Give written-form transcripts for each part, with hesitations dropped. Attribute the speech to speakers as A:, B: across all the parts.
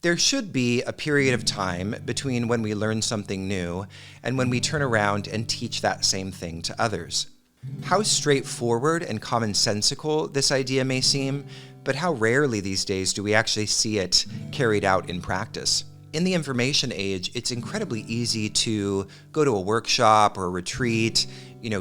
A: There should be a period of time between when we learn something new and when we turn around and teach that same thing to others. How straightforward and commonsensical this idea may seem, but how rarely these days do we actually see it carried out in practice. In the information age, it's incredibly easy to go to a workshop or a retreat,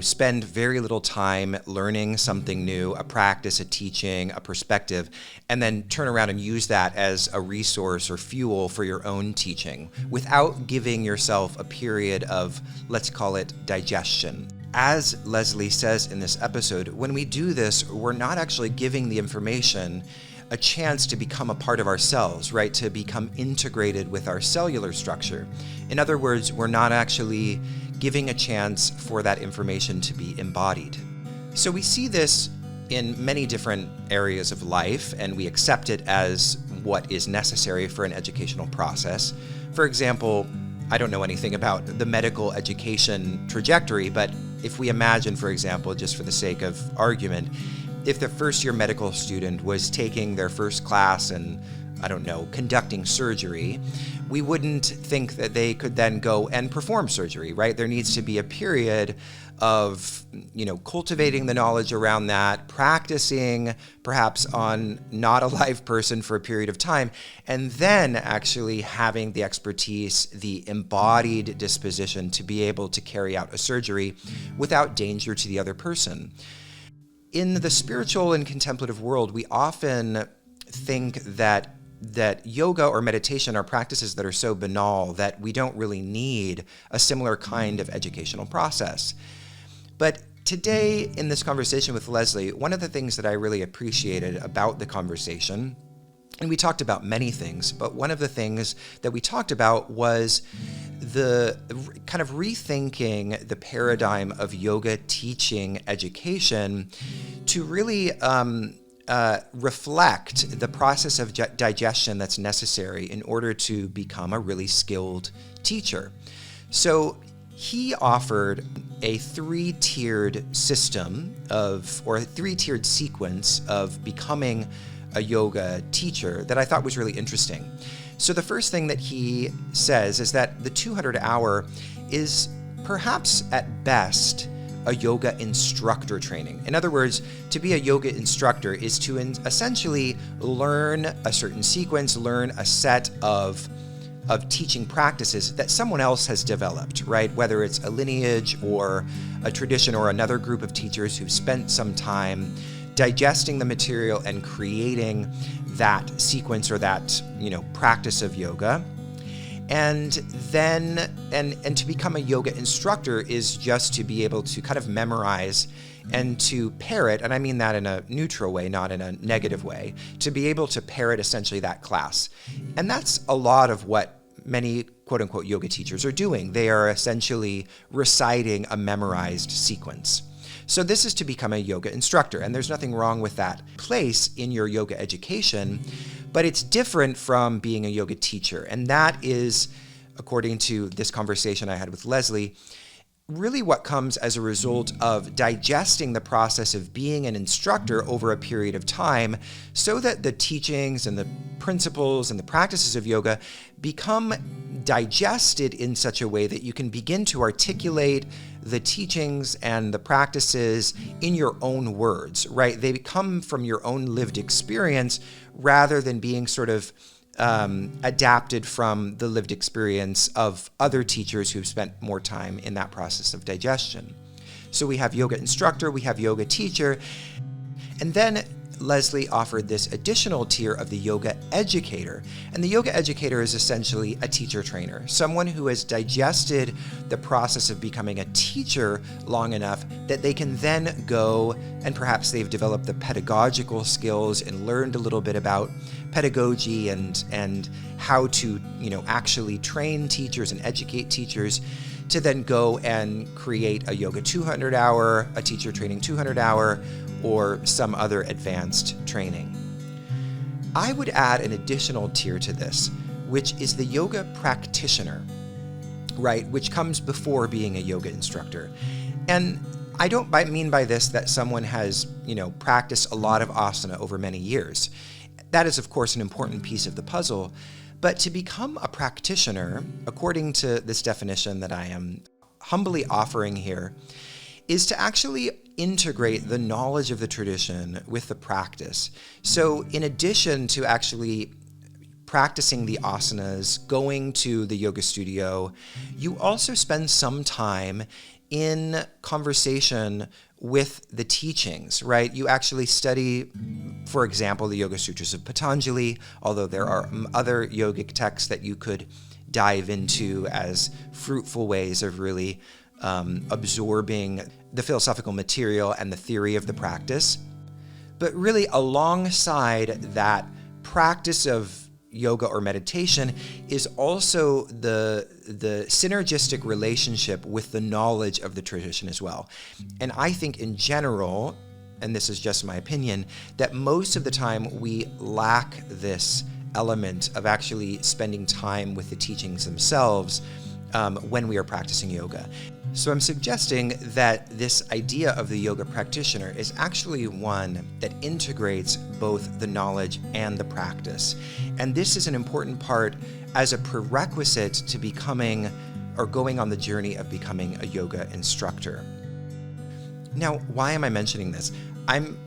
A: spend very little time learning something new, a practice, a teaching, a perspective, and then turn around and use that as a resource or fuel for your own teaching without giving yourself a period of, let's call it, digestion. As Leslie says in this episode, when we do this, we're not actually giving the information a chance to become a part of ourselves, right? To become integrated with our cellular structure. In other words, we're not actually giving a chance for that information to be embodied. So we see this in many different areas of life, and we accept it as what is necessary for an educational process. For example, I don't know anything about the medical education trajectory, but if we imagine, for example, just for the sake of argument, if the first-year medical student was taking their first class in, conducting surgery, we wouldn't think that they could then go and perform surgery, right? There needs to be a period of, cultivating the knowledge around that, practicing perhaps on not a live person for a period of time, and then actually having the expertise, the embodied disposition to be able to carry out a surgery without danger to the other person. In the spiritual and contemplative world, we often think that yoga or meditation are practices that are so banal that we don't really need a similar kind of educational process. But today, in this conversation with Leslie, one of the things that I really appreciated about the conversation, and we talked about many things, but one of the things that we talked about was the kind of rethinking the paradigm of yoga teaching education to really reflect the process of digestion that's necessary in order to become a really skilled teacher. So he offered a three-tiered system or a three-tiered sequence of becoming a yoga teacher that I thought was really interesting. So the first thing that he says is that the 200 hour is perhaps at best a yoga instructor training. In other words, to be a yoga instructor is to essentially learn a certain sequence, learn a set of teaching practices that someone else has developed, right? Whether it's a lineage or a tradition or another group of teachers who've spent some time digesting the material and creating that sequence or that, practice of yoga. And then, and to become a yoga instructor is just to be able to kind of memorize and to parrot, and I mean that in a neutral way, not in a negative way, to be able to parrot essentially that class. And that's a lot of what many quote-unquote yoga teachers are doing. They are essentially reciting a memorized sequence. So this is to become a yoga instructor, and there's nothing wrong with that place in your yoga education, but it's different from being a yoga teacher. And that is, according to this conversation I had with Leslie, really what comes as a result of digesting the process of being an instructor over a period of time so that the teachings and the principles and the practices of yoga become digested in such a way that you can begin to articulate the teachings and the practices in your own words, right? They come from your own lived experience rather than being sort of adapted from the lived experience of other teachers who've spent more time in that process of digestion. So we have yoga instructor, we have yoga teacher, and then Leslie offered this additional tier of the yoga educator. And the yoga educator is essentially a teacher trainer, someone who has digested the process of becoming a teacher long enough that they can then go and perhaps they've developed the pedagogical skills and learned a little bit about pedagogy and how to, actually train teachers and educate teachers to then go and create a yoga 200 hour, a teacher training 200 hour, or some other advanced training. I would add an additional tier to this, which is the yoga practitioner, right? Which comes before being a yoga instructor. And I don't mean by this that someone has, practiced a lot of asana over many years. That is, of course, an important piece of the puzzle. But to become a practitioner, according to this definition that I am humbly offering here, is to actually integrate the knowledge of the tradition with the practice. So in addition to actually practicing the asanas, going to the yoga studio, you also spend some time in conversation with the teachings, right? You actually study, for example, the Yoga Sutras of Patanjali, although there are other yogic texts that you could dive into as fruitful ways of really absorbing the philosophical material and the theory of the practice. But really, alongside that practice of yoga or meditation is also the synergistic relationship with the knowledge of the tradition as well. And I think in general, and this is just my opinion, that most of the time we lack this element of actually spending time with the teachings themselves when we are practicing yoga. So I'm suggesting that this idea of the yoga practitioner is actually one that integrates both the knowledge and the practice. And this is an important part as a prerequisite to becoming or going on the journey of becoming a yoga instructor. Now, why am I mentioning this? I'm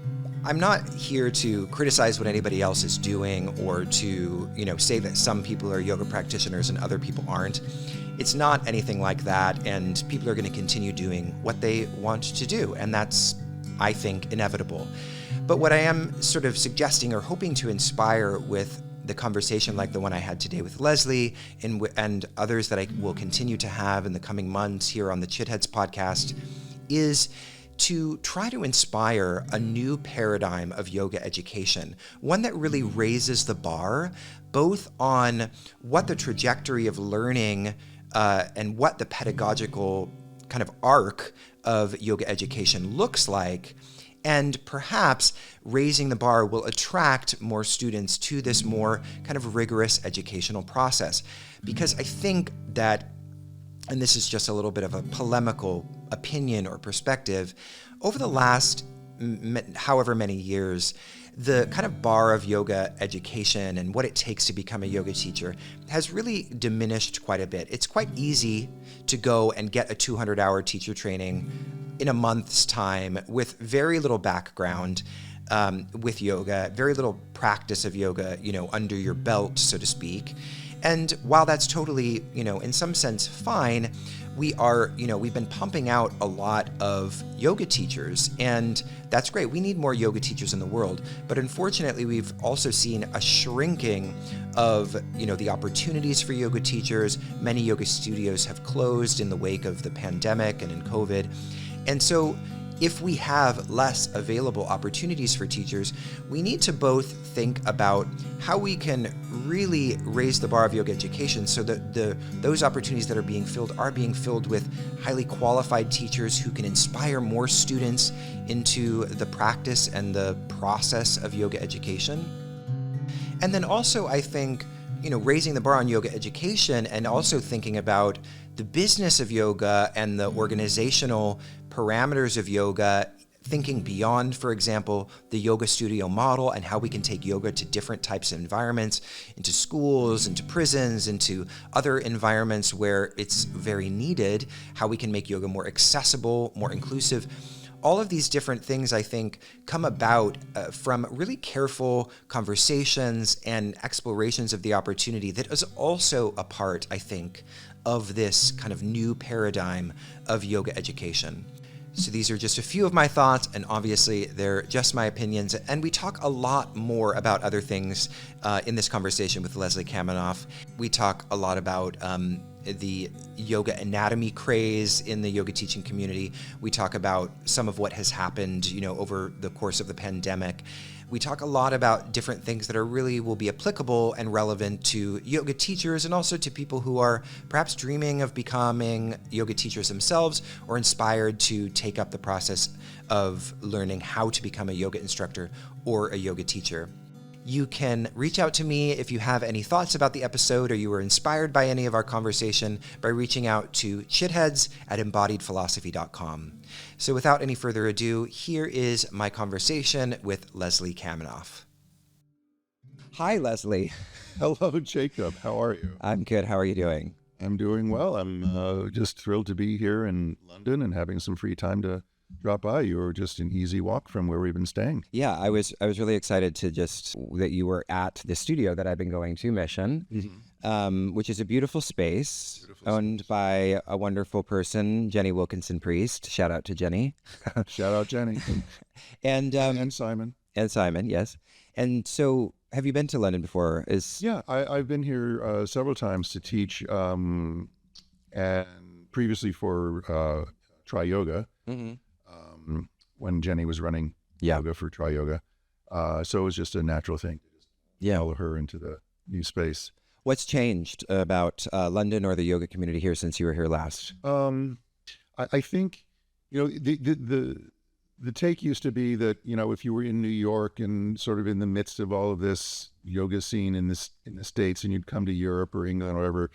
A: not here to criticize what anybody else is doing or to, say that some people are yoga practitioners and other people aren't. It's not anything like that, and people are going to continue doing what they want to do, and that's, I think, inevitable. But what I am sort of suggesting or hoping to inspire with the conversation like the one I had today with Leslie and others that I will continue to have in the coming months here on the Chitheads podcast is to try to inspire a new paradigm of yoga education, one that really raises the bar, both on what the trajectory of learning and what the pedagogical kind of arc of yoga education looks like, and perhaps raising the bar will attract more students to this more kind of rigorous educational process. Because I think that, and this is just a little bit of a polemical opinion or perspective, over the last however many years, the kind of bar of yoga education and what it takes to become a yoga teacher has really diminished quite a bit. It's quite easy to go and get a 200-hour teacher training in a month's time with very little background with yoga, very little practice of yoga, under your belt, so to speak. And while that's totally, in some sense fine, we've been pumping out a lot of yoga teachers, and that's great. We need more yoga teachers in the world. But unfortunately, we've also seen a shrinking of, the opportunities for yoga teachers. Many yoga studios have closed in the wake of the pandemic and in COVID. And so if we have less available opportunities for teachers, we need to both think about how we can really raise the bar of yoga education so that those opportunities that are being filled with highly qualified teachers who can inspire more students into the practice and the process of yoga education. And then also, I think, raising the bar on yoga education and also thinking about the business of yoga and the organizational parameters of yoga, thinking beyond, for example, the yoga studio model and how we can take yoga to different types of environments, into schools, into prisons, into other environments where it's very needed, how we can make yoga more accessible, more inclusive. All of these different things, I think, come about from really careful conversations and explorations of the opportunity that is also a part, I think, of this kind of new paradigm of yoga education. So these are just a few of my thoughts, and obviously they're just my opinions. And we talk a lot more about other things in this conversation with Leslie Kaminoff. We talk a lot about the yoga anatomy craze in the yoga teaching community. We talk about some of what has happened, over the course of the pandemic. We talk a lot about different things that really will be applicable and relevant to yoga teachers and also to people who are perhaps dreaming of becoming yoga teachers themselves or inspired to take up the process of learning how to become a yoga instructor or a yoga teacher. You can reach out to me if you have any thoughts about the episode or you were inspired by any of our conversation by reaching out to chitheads@embodiedphilosophy.com. So without any further ado, here is my conversation with Leslie Kaminoff. Hi, Leslie.
B: Hello, Jacob. How are you?
A: I'm good. How are you doing?
B: I'm doing well. I'm just thrilled to be here in London and having some free time to drop by. You were just an easy walk from where we've been staying.
A: Yeah, I was really excited to just that you were at the studio that I've been going to, Mission, which is a beautiful space owned by a wonderful person, Jenny Wilkinson Priest. Shout out to Jenny.
B: Shout out, Jenny.
A: And
B: Simon.
A: And Simon, yes. And so, have you been to London before?
B: Yeah, I've been here several times to teach, and previously for Try Yoga, when Jenny was running yoga for Try Yoga. So it was just a natural thing to just follow her into the new space.
A: What's changed about London or the yoga community here since you were here last?
B: I think, the take used to be that, if you were in New York and sort of in the midst of all of this yoga scene in the States, and you'd come to Europe or England or whatever,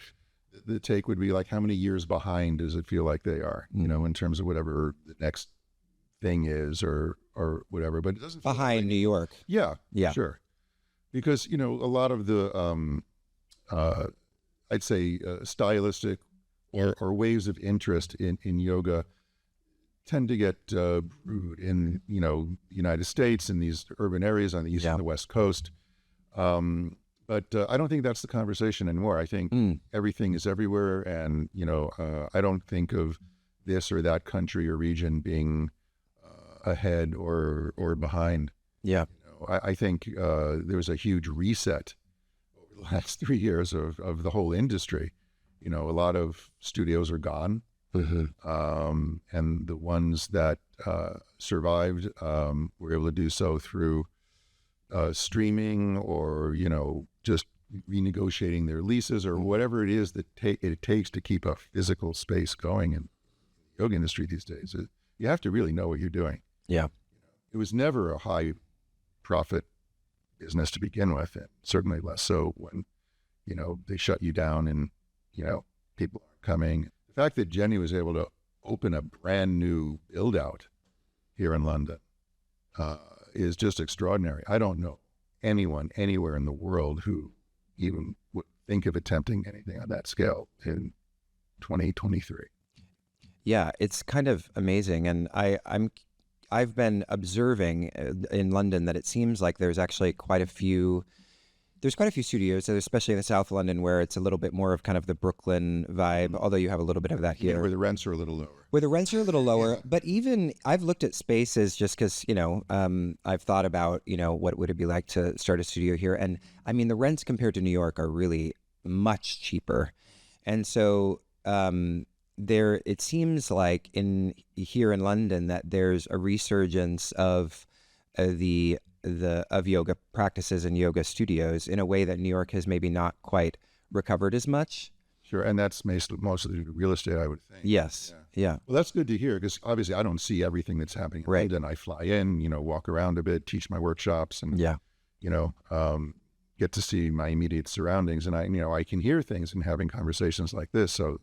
B: the take would be like, how many years behind does it feel like they are, in terms of whatever the next thing is or whatever. But it doesn't feel
A: behind New York.
B: Yeah, sure. Because, a lot of the, I'd say stylistic or waves of interest in yoga tend to get brewed in, the United States, in these urban areas on the East and the West Coast. But I don't think that's the conversation anymore. I think everything is everywhere. And, I don't think of this or that country or region being ahead or behind.
A: Yeah.
B: I think there was a huge reset over the last 3 years of the whole industry. A lot of studios are gone. And the ones that survived were able to do so through streaming or, just renegotiating their leases or whatever it is that it takes to keep a physical space going in the yoga industry these days. You have to really know what you're doing.
A: Yeah.
B: It was never a high profit business to begin with, and certainly less so when, they shut you down and, people aren't coming. The fact that Jenny was able to open a brand new build out here in London is just extraordinary. I don't know anyone anywhere in the world who even would think of attempting anything on that scale in 2023.
A: Yeah, it's kind of amazing. And I've been observing in London that it seems like there's actually quite a few studios, especially in the South London, where it's a little bit more of kind of the Brooklyn vibe, although you have a little bit of that here.
B: Where the rents are a little lower.
A: But even I've looked at spaces just because, I've thought about, what would it be like to start a studio here? And I mean, the rents compared to New York are really much cheaper. And so it seems like here in London that there's a resurgence of of yoga practices and yoga studios in a way that New York has maybe not quite recovered as much.
B: Sure, and that's mostly due to real estate, I would think.
A: Yes, yeah.
B: Well, that's good to hear, because obviously I don't see everything that's happening in London. I fly in, walk around a bit, teach my workshops, and get to see my immediate surroundings, and I can hear things and having conversations like this. So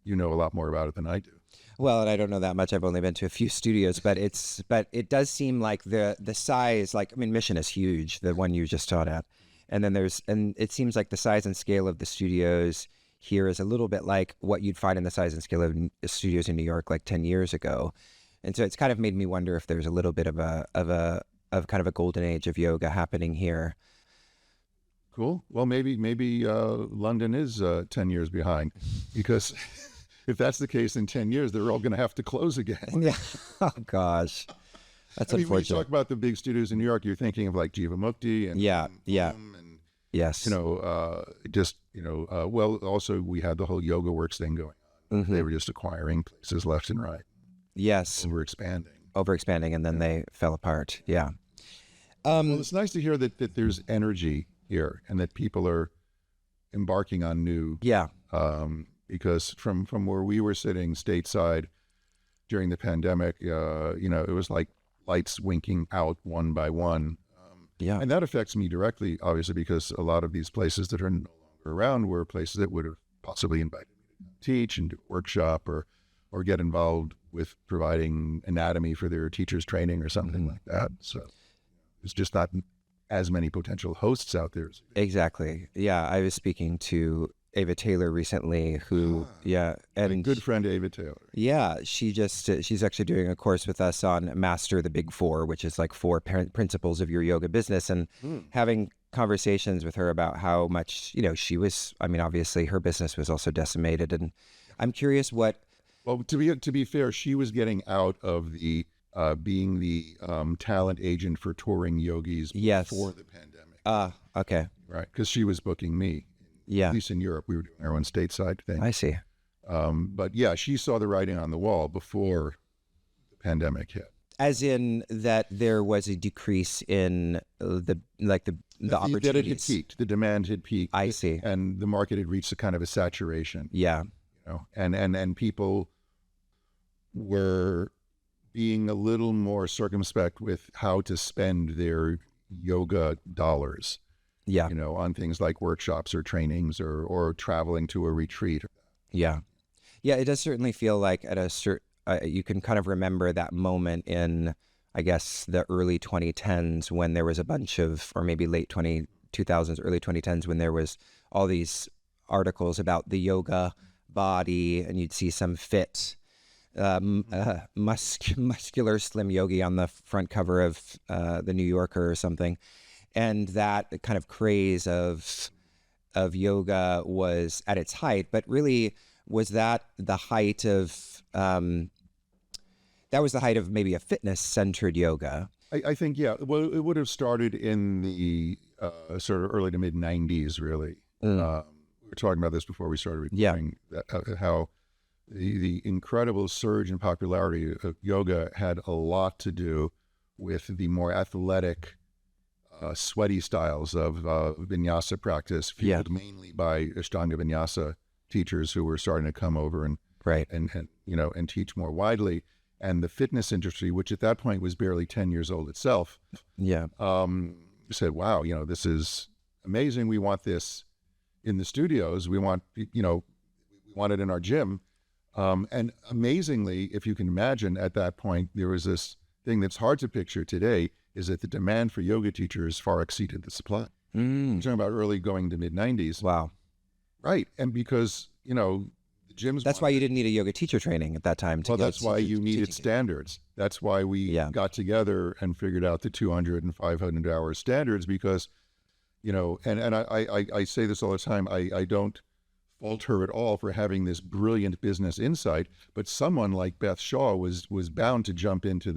B: you know a lot more about it than I do.
A: Well, and I don't know that much. I've only been to a few studios, but it does seem like the size, Mission is huge, the one you just taught at. And then it seems like the size and scale of the studios here is a little bit like what you'd find in the size and scale of studios in New York like 10 years ago. And so it's kind of made me wonder if there's a little bit of kind of a golden age of yoga happening here.
B: Cool. Well, maybe London is 10 years behind, because if that's the case, in 10 years, they're all going to have to close again.
A: Yeah. Oh, gosh. That's unfortunate.
B: When you talk about the big studios in New York, you're thinking of like Jivamukti and and
A: yes.
B: Well, also we had the whole Yoga Works thing going on. They were just acquiring places left and right.
A: Yes. Overexpanding, and then they fell apart. Yeah.
B: Well, it's nice to hear that there's energy here and that people are embarking on new.
A: Yeah.
B: Because from where we were sitting stateside during the pandemic, it was like lights winking out one by one. And that affects me directly, obviously, because a lot of these places that are no longer around were places that would have possibly invited me to teach and do a workshop or get involved with providing anatomy for their teachers training or something like that. So it's just not as many potential hosts out there.
C: Exactly. Yeah, I was speaking to Ava Taylor recently, who,
B: My good friend Ava Taylor.
C: Yeah, she's actually doing a course with us on Master the Big Four, which is like 4 principles of your yoga business, and having conversations with her about how much, she was, I mean, obviously her business was also decimated. And I'm curious what.
B: Well, to be fair, she was getting out of the being the talent agent for touring yogis before the pandemic.
C: Okay.
B: Right, because she was booking me.
C: Yeah.
B: At least in Europe, we were doing our own stateside thing.
C: I see.
B: But yeah, she saw the writing on the wall before the pandemic hit.
C: As in that there was a decrease in the opportunities.
B: That it had peaked. The demand had peaked.
C: I see.
B: And the market had reached a kind of a saturation.
C: Yeah.
B: And people were being a little more circumspect with how to spend their yoga dollars.
C: Yeah.
B: On things like workshops or trainings or traveling to a retreat.
C: Yeah. Yeah, it does certainly feel like at a certain, you can kind of remember that moment in, I guess, the early 2010s when there was a bunch of, or maybe late 2000s, early 2010s, when there was all these articles about the yoga body, and you'd see some fit, muscular, slim yogi on the front cover of the New Yorker or something. And that kind of craze of yoga was at its height, but really was that the height of maybe a fitness-centered yoga?
B: I think, yeah. Well, it would have started in the sort of early to mid 90s, really. We were talking about this before we started recording. How the incredible surge in popularity of yoga had a lot to do with the more athletic, sweaty styles of vinyasa practice, fueled mainly by Ashtanga vinyasa teachers who were starting to come over and teach more widely. And the fitness industry, which at that point was barely 10 years old itself, said, "Wow, this is amazing. We want this in the studios. We want we want it in our gym." And amazingly, if you can imagine, at that point there was this thing that's hard to picture today, is that the demand for yoga teachers far exceeded the supply. I'm talking about early going to mid 90s.
C: Wow.
B: Right. And because, the gyms.
C: That's why you didn't need a yoga teacher training at that time.
B: That's why you needed standards. That's why we got together and figured out the 200 and 500 hour standards, because, and I say this all the time, I don't fault her at all for having this brilliant business insight, but someone like Beth Shaw was bound to jump into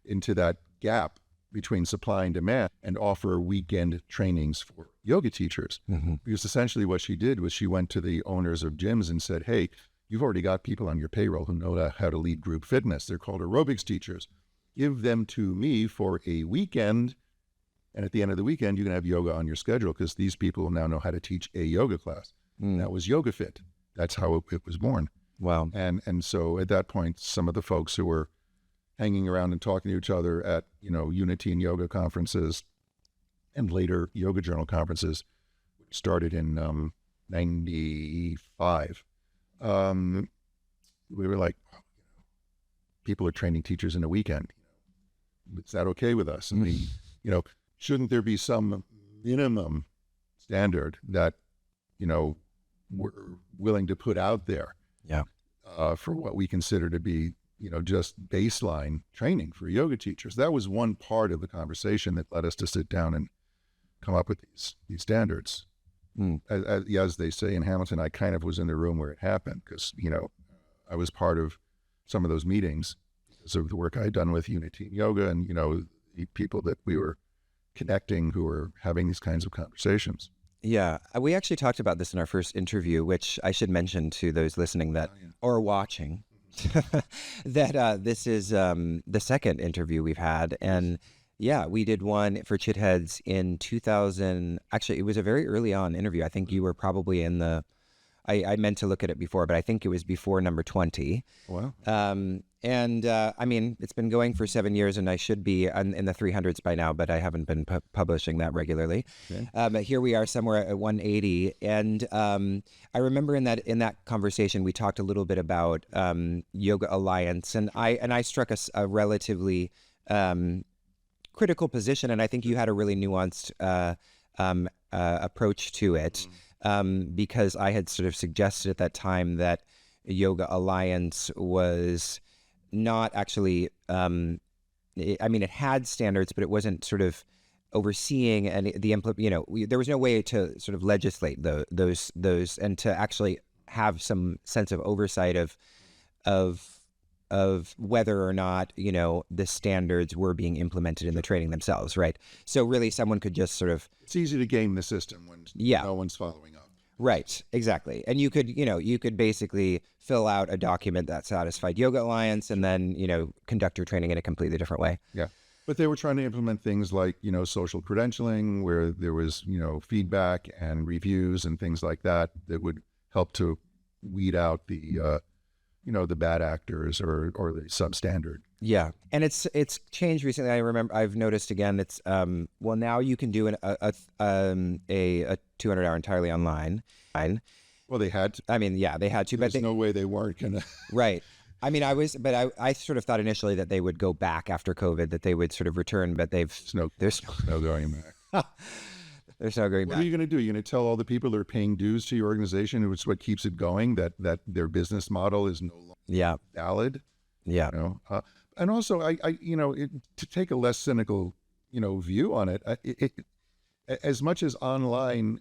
B: that gap between supply and demand and offer weekend trainings for yoga teachers. Because essentially what she did was she went to the owners of gyms and said, "Hey, you've already got people on your payroll who know how to lead group fitness. They're called aerobics teachers. Give them to me for a weekend, and at the end of the weekend, you can have yoga on your schedule, because these people now know how to teach a yoga class." That was Yoga Fit. That's how it was born.
C: Wow.
B: And so at that point, some of the folks who were hanging around and talking to each other at, Unity and yoga conferences and later yoga journal conferences, which started in 95. We were like, people are training teachers in a weekend. Is that okay with us? And shouldn't there be some minimum standard that, we're willing to put out there for what we consider to be, just baseline training for yoga teachers? That was one part of the conversation that led us to sit down and come up with these standards. As they say in Hamilton, I kind of was in the room where it happened, because, I was part of some of those meetings because of the work I had done with Unity and Yoga, and, the people that we were connecting who were having these kinds of conversations.
C: Yeah, we actually talked about this in our first interview, which I should mention to those listening or watching, that this is the second interview we've had. And we did one for Chitheads in 2000. Actually, it was a very early on interview. I think you were probably in I meant to look at it before, but I think it was before number 20.
B: Wow.
C: I mean, it's been going for 7 years, and I should be in the 300s by now, but I haven't been publishing that regularly. Okay. But here we are somewhere at 180. And I remember in that conversation, we talked a little bit about Yoga Alliance, and I struck a relatively critical position, and I think you had a really nuanced approach to it, because I had sort of suggested at that time that Yoga Alliance was not actually, it had standards, but it wasn't sort of overseeing and there was no way to sort of legislate those and to actually have some sense of oversight of whether or not, the standards were being implemented in the training themselves, right? So really someone could just sort of...
B: It's easy to game the system when no one's following up.
C: Right, exactly. And you could basically fill out a document that satisfied Yoga Alliance and then, conduct your training in a completely different way.
B: Yeah. But they were trying to implement things like, social credentialing, where there was, feedback and reviews and things like that would help to weed out the bad actors or the substandard.
C: Yeah. And it's changed recently. I remember I've noticed again, it's, now you can do a 200-hour entirely online.
B: Well, they had to.
C: They had to,
B: There's
C: but
B: no way they weren't going to.
C: Right. I sort of thought initially that they would go back after COVID, that they would sort of return, but there's no
B: going back.
C: There's no going back.
B: What are you going to do? You're going to tell all the people that are paying dues to your organization, which is what keeps it going, that their business model is no longer valid?
C: Yeah.
B: And also, to take a less cynical, view on it, as much as online,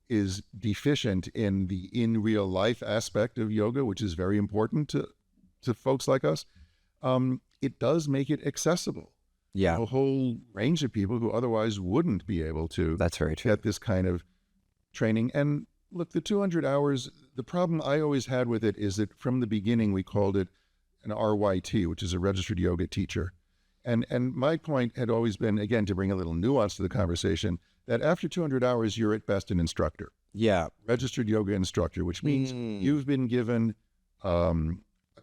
B: is deficient in the in real life aspect of yoga, which is very important to folks like us, it does make it accessible.
C: Yeah.
B: A whole range of people who otherwise wouldn't be able to
C: That's very true.
B: get this kind of training. And look, the 200 hours, the problem I always had with it is that from the beginning we called it an RYT, which is a registered yoga teacher. And my point had always been, again, to bring a little nuance to the conversation, that after 200 hours, you're at best an instructor.
C: Yeah.
B: Registered yoga instructor, which means you've been given a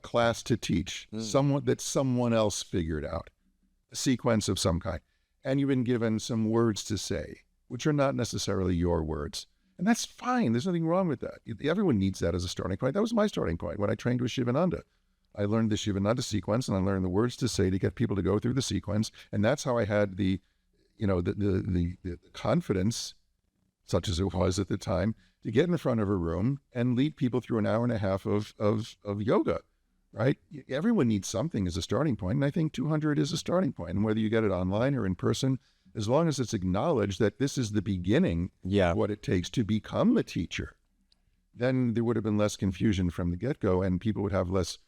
B: class to teach, someone else figured out, a sequence of some kind. And you've been given some words to say, which are not necessarily your words. And that's fine. There's nothing wrong with that. Everyone needs that as a starting point. That was my starting point when I trained with Shivananda. I learned the Shivananda sequence, and I learned the words to say to get people to go through the sequence. And that's how I had the confidence, such as it was at the time, to get in front of a room and lead people through an hour and a half of yoga, right? Everyone needs something as a starting point, and I think 200 is a starting point. And whether you get it online or in person, as long as it's acknowledged that this is the beginning of what it takes to become a teacher, then there would have been less confusion from the get-go, and people would have less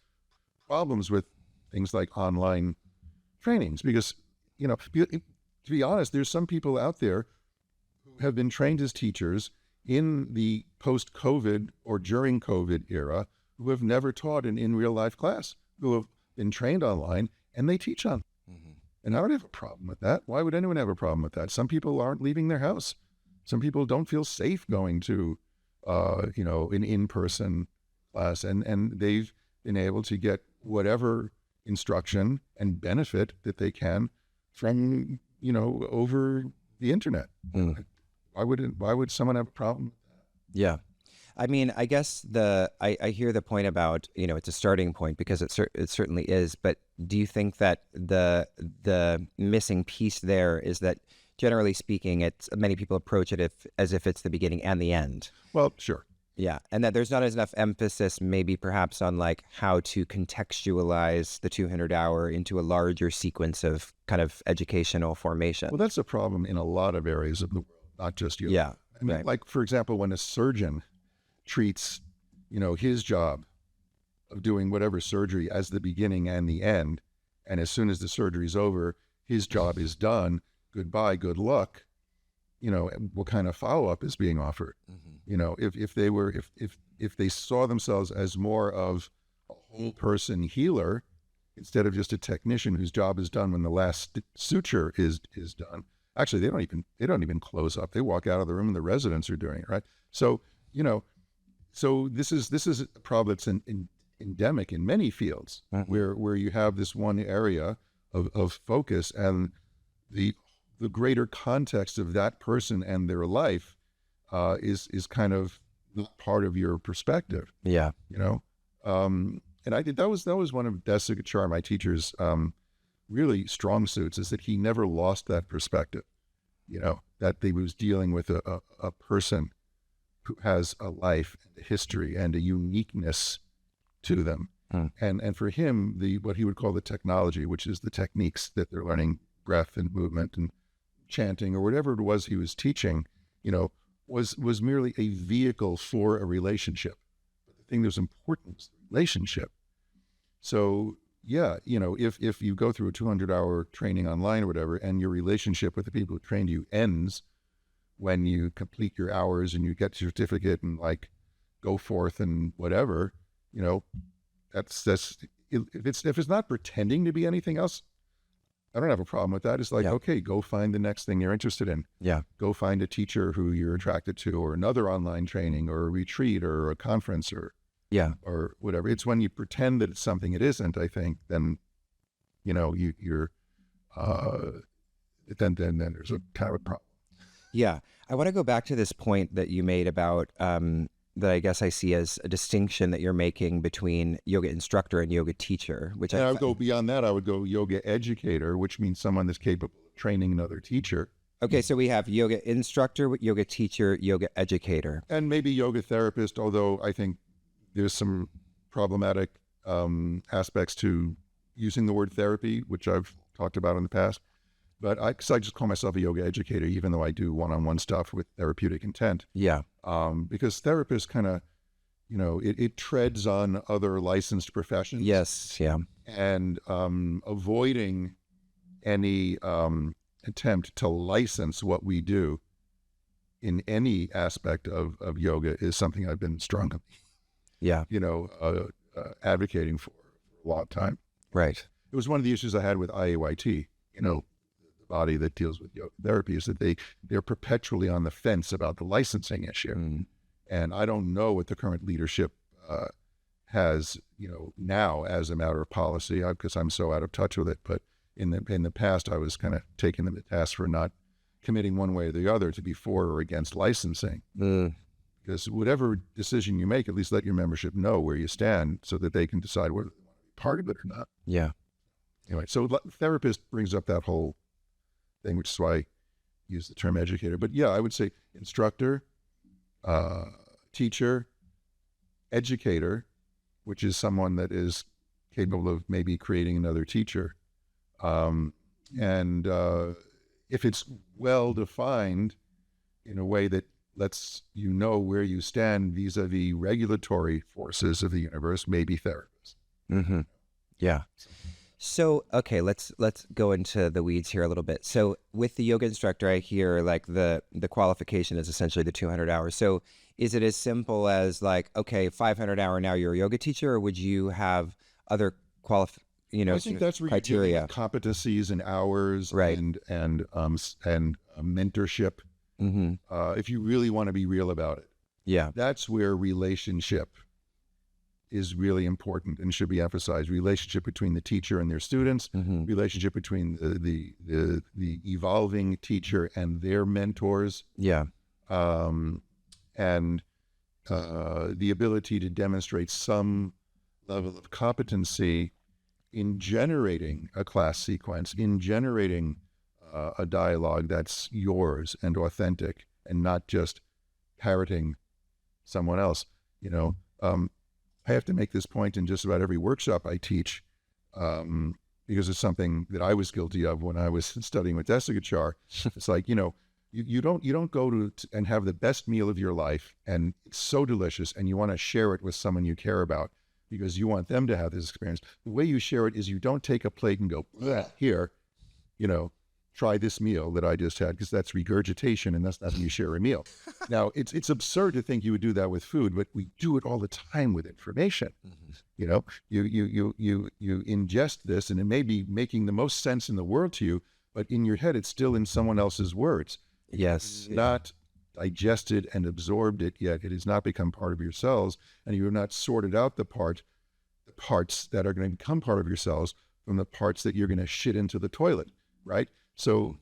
B: problems with things like online trainings. Because, to be honest, there's some people out there who have been trained as teachers in the post-COVID or during COVID era who have never taught in real life class, who have been trained online, and they teach on. And I don't have a problem with that. Why would anyone have a problem with that? Some people aren't leaving their house. Some people don't feel safe going to, an in-person class, and they've been able to get whatever instruction and benefit that they can from, over the internet. Why would someone have a problem with that?
C: Yeah. I mean, I guess I hear the point about, it's a starting point, because it certainly is. But do you think that the missing piece there is that, generally speaking, many people approach it as if it's the beginning and the end?
B: Well, sure.
C: Yeah. And that there's not enough emphasis maybe perhaps on like how to contextualize the 200-hour into a larger sequence of kind of educational formation.
B: Well, that's a problem in a lot of areas of the world, not just yoga.
C: Yeah.
B: I mean,
C: right.
B: like, for example, when a surgeon treats, his job of doing whatever surgery as the beginning and the end, and as soon as the surgery's over, his job is done, goodbye, good luck, what kind of follow-up is being offered? If they saw themselves as more of a whole person healer instead of just a technician whose job is done when the last suture is done. Actually, they don't even close up. They walk out of the room and the residents are doing it, right? So, so this is a problem that's endemic in many fields, where you have this one area of focus, and the greater context of that person and their life is kind of not part of your perspective.
C: Yeah.
B: And I did that was one of Desikachar, my teacher's really strong suits is that he never lost that perspective, that he was dealing with a person who has a life and a history and a uniqueness to them. And for him, what he would call the technology, which is the techniques that they're learning, breath and movement and chanting or whatever it was he was teaching, was merely a vehicle for a relationship. But the thing that was important was the relationship. So yeah, if you go through a 200-hour training online or whatever, and your relationship with the people who trained you ends when you complete your hours and you get your certificate and like go forth and whatever, that's if it's not pretending to be anything else, I don't have a problem with that. It's like, okay, go find the next thing you're interested in.
C: Yeah.
B: Go find a teacher who you're attracted to, or another online training, or a retreat, or a conference, or whatever. It's when you pretend that it's something it isn't, I think, then, you're then there's a kind of a problem.
C: Yeah. I want to go back to this point that you made about, that I guess I see as a distinction that you're making between yoga instructor and yoga teacher, which
B: I would go beyond that. I would go yoga educator, which means someone that's capable of training another teacher.
C: Okay, so we have yoga instructor, yoga teacher, yoga educator.
B: And maybe yoga therapist, although I think there's some problematic aspects to using the word therapy, which I've talked about in the past. But I just call myself a yoga educator, even though I do one-on-one stuff with therapeutic intent.
C: Yeah.
B: Because therapists kind of, it treads on other licensed professions.
C: Yes. Yeah.
B: And avoiding any attempt to license what we do in any aspect of yoga is something I've been strongly, advocating for a long time.
C: Right.
B: It was one of the issues I had with IAYT, the body that deals with yoga therapy, is that they're perpetually on the fence about the licensing issue. And I don't know what the current leadership has, now as a matter of policy, because I'm so out of touch with it. But in the past, I was kind of taking them to task for not committing one way or the other to be for or against licensing. Because whatever decision you make, at least let your membership know where you stand so that they can decide whether they want to be part of it or not.
C: Yeah.
B: Anyway, so therapist brings up that whole thing, which is why I use the term educator. But yeah, I would say instructor, teacher, educator, which is someone that is capable of maybe creating another teacher. And if it's well defined in a way that lets you know where you stand vis-a-vis regulatory forces of the universe, maybe therapist.
C: Mm-hmm. Yeah. So, okay, let's go into the weeds here a little bit. So with the yoga instructor, I hear like the qualification is essentially the 200 hours. So is it as simple as like, okay, 500 hour, now you're a yoga teacher, or would you have other
B: I think that's where
C: criteria?
B: you get competencies and hours,
C: right,
B: and mentorship.
C: Mm-hmm.
B: If you really want to be real about it, that's where relationship is really important and should be emphasized. Relationship between the teacher and their students, relationship between the evolving teacher and their mentors, and the ability to demonstrate some level of competency in generating a class sequence, in generating a dialogue that's yours and authentic, and not just parroting someone else. I have to make this point in just about every workshop I teach, because it's something that I was guilty of when I was studying with Desikachar. It's like, you don't go to and have the best meal of your life, and it's so delicious, and you want to share it with someone you care about because you want them to have this experience. The way you share it is you don't take a plate and go, here, try this meal that I just had, because that's regurgitation, and that's not how you share a meal. Now, it's absurd to think you would do that with food, but we do it all the time with information. You ingest this, and it may be making the most sense in the world to you, but in your head, it's still in someone else's words.
C: Yes.
B: You've not digested and absorbed it yet. It has not become part of your cells, and you have not sorted out the parts that are going to become part of your cells from the parts that you're going to shit into the toilet, right? So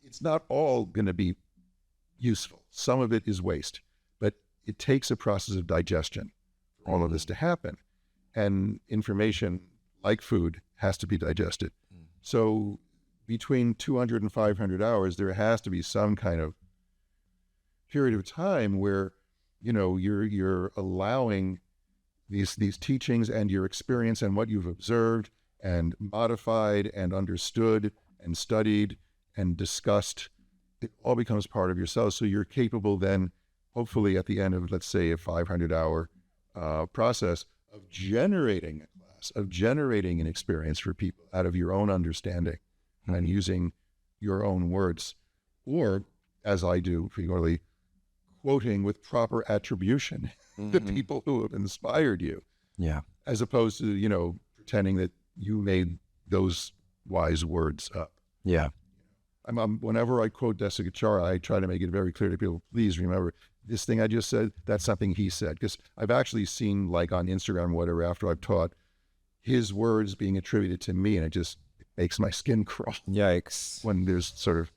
B: it's not all going to be useful. Some of it is waste, but it takes a process of digestion for all of this to happen. And information, like food, has to be digested. So between 200 and 500 hours, there has to be some kind of period of time where, you're allowing these teachings and your experience and what you've observed and modified and understood and studied and discussed, it all becomes part of yourself. So you're capable then, hopefully at the end of, let's say, a 500-hour process, of generating a class, of generating an experience for people out of your own understanding and using your own words. Or, as I do frequently, quoting with proper attribution the people who have inspired you.
C: Yeah.
B: As opposed to, pretending that you made those wise words up.
C: Yeah.
B: Whenever I quote Desikachar, I try to make it very clear to people, please remember, this thing I just said, that's something he said. Because I've actually seen, like on Instagram, whatever, after I've taught, his words being attributed to me, and it makes my skin crawl.
C: Yikes.
B: When there's sort of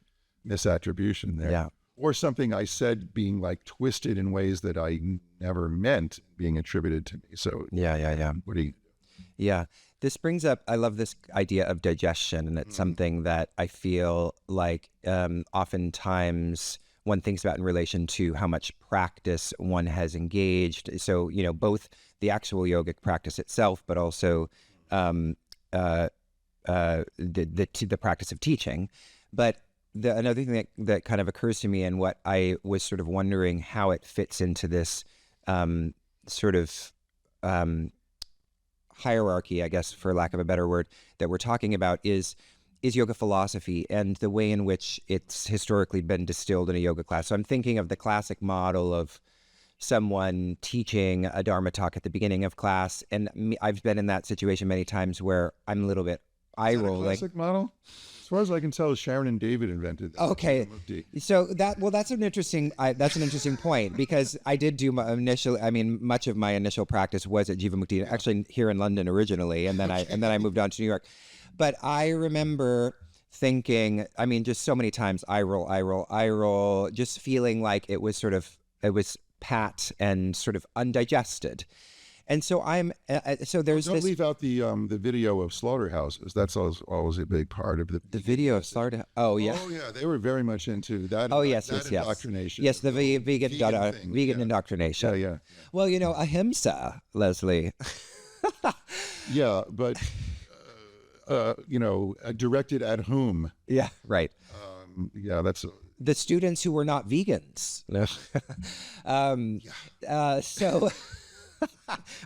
B: misattribution there.
C: Yeah.
B: Or something I said being like twisted in ways that I never meant being attributed to me. So
C: yeah.
B: What do you do?
C: Yeah. This brings up, I love this idea of digestion, and it's something that I feel like oftentimes one thinks about in relation to how much practice one has engaged. So, both the actual yogic practice itself, but also the practice of teaching. But another thing that kind of occurs to me, and what I was sort of wondering how it fits into this sort of hierarchy, I guess, for lack of a better word, that we're talking about is yoga philosophy and the way in which it's historically been distilled in a yoga class. So I'm thinking of the classic model of someone teaching a Dharma talk at the beginning of class, and I've been in that situation many times where I'm a little bit eye-rolling.
B: Classic model? As far as I can tell, Sharon and David invented that.
C: Okay, so that's an interesting point, because I did do much of my initial practice was at Jivamukti, actually here in London originally, and then I moved on to New York. But I remember thinking, just so many times, eye roll, just feeling like it was pat and sort of undigested. And so there's
B: Don't
C: this.
B: leave out the video of slaughterhouses. That's always a big part of the
C: video of slaughterhouse. Oh yeah.
B: Oh yeah, they were very much into that.
C: Oh yes,
B: indoctrination.
C: Yes, the vegan indoctrination.
B: Yeah.
C: Well, ahimsa, Leslie.
B: Yeah, but directed at whom?
C: Yeah, right.
B: That's
C: the students who were not vegans. No. So.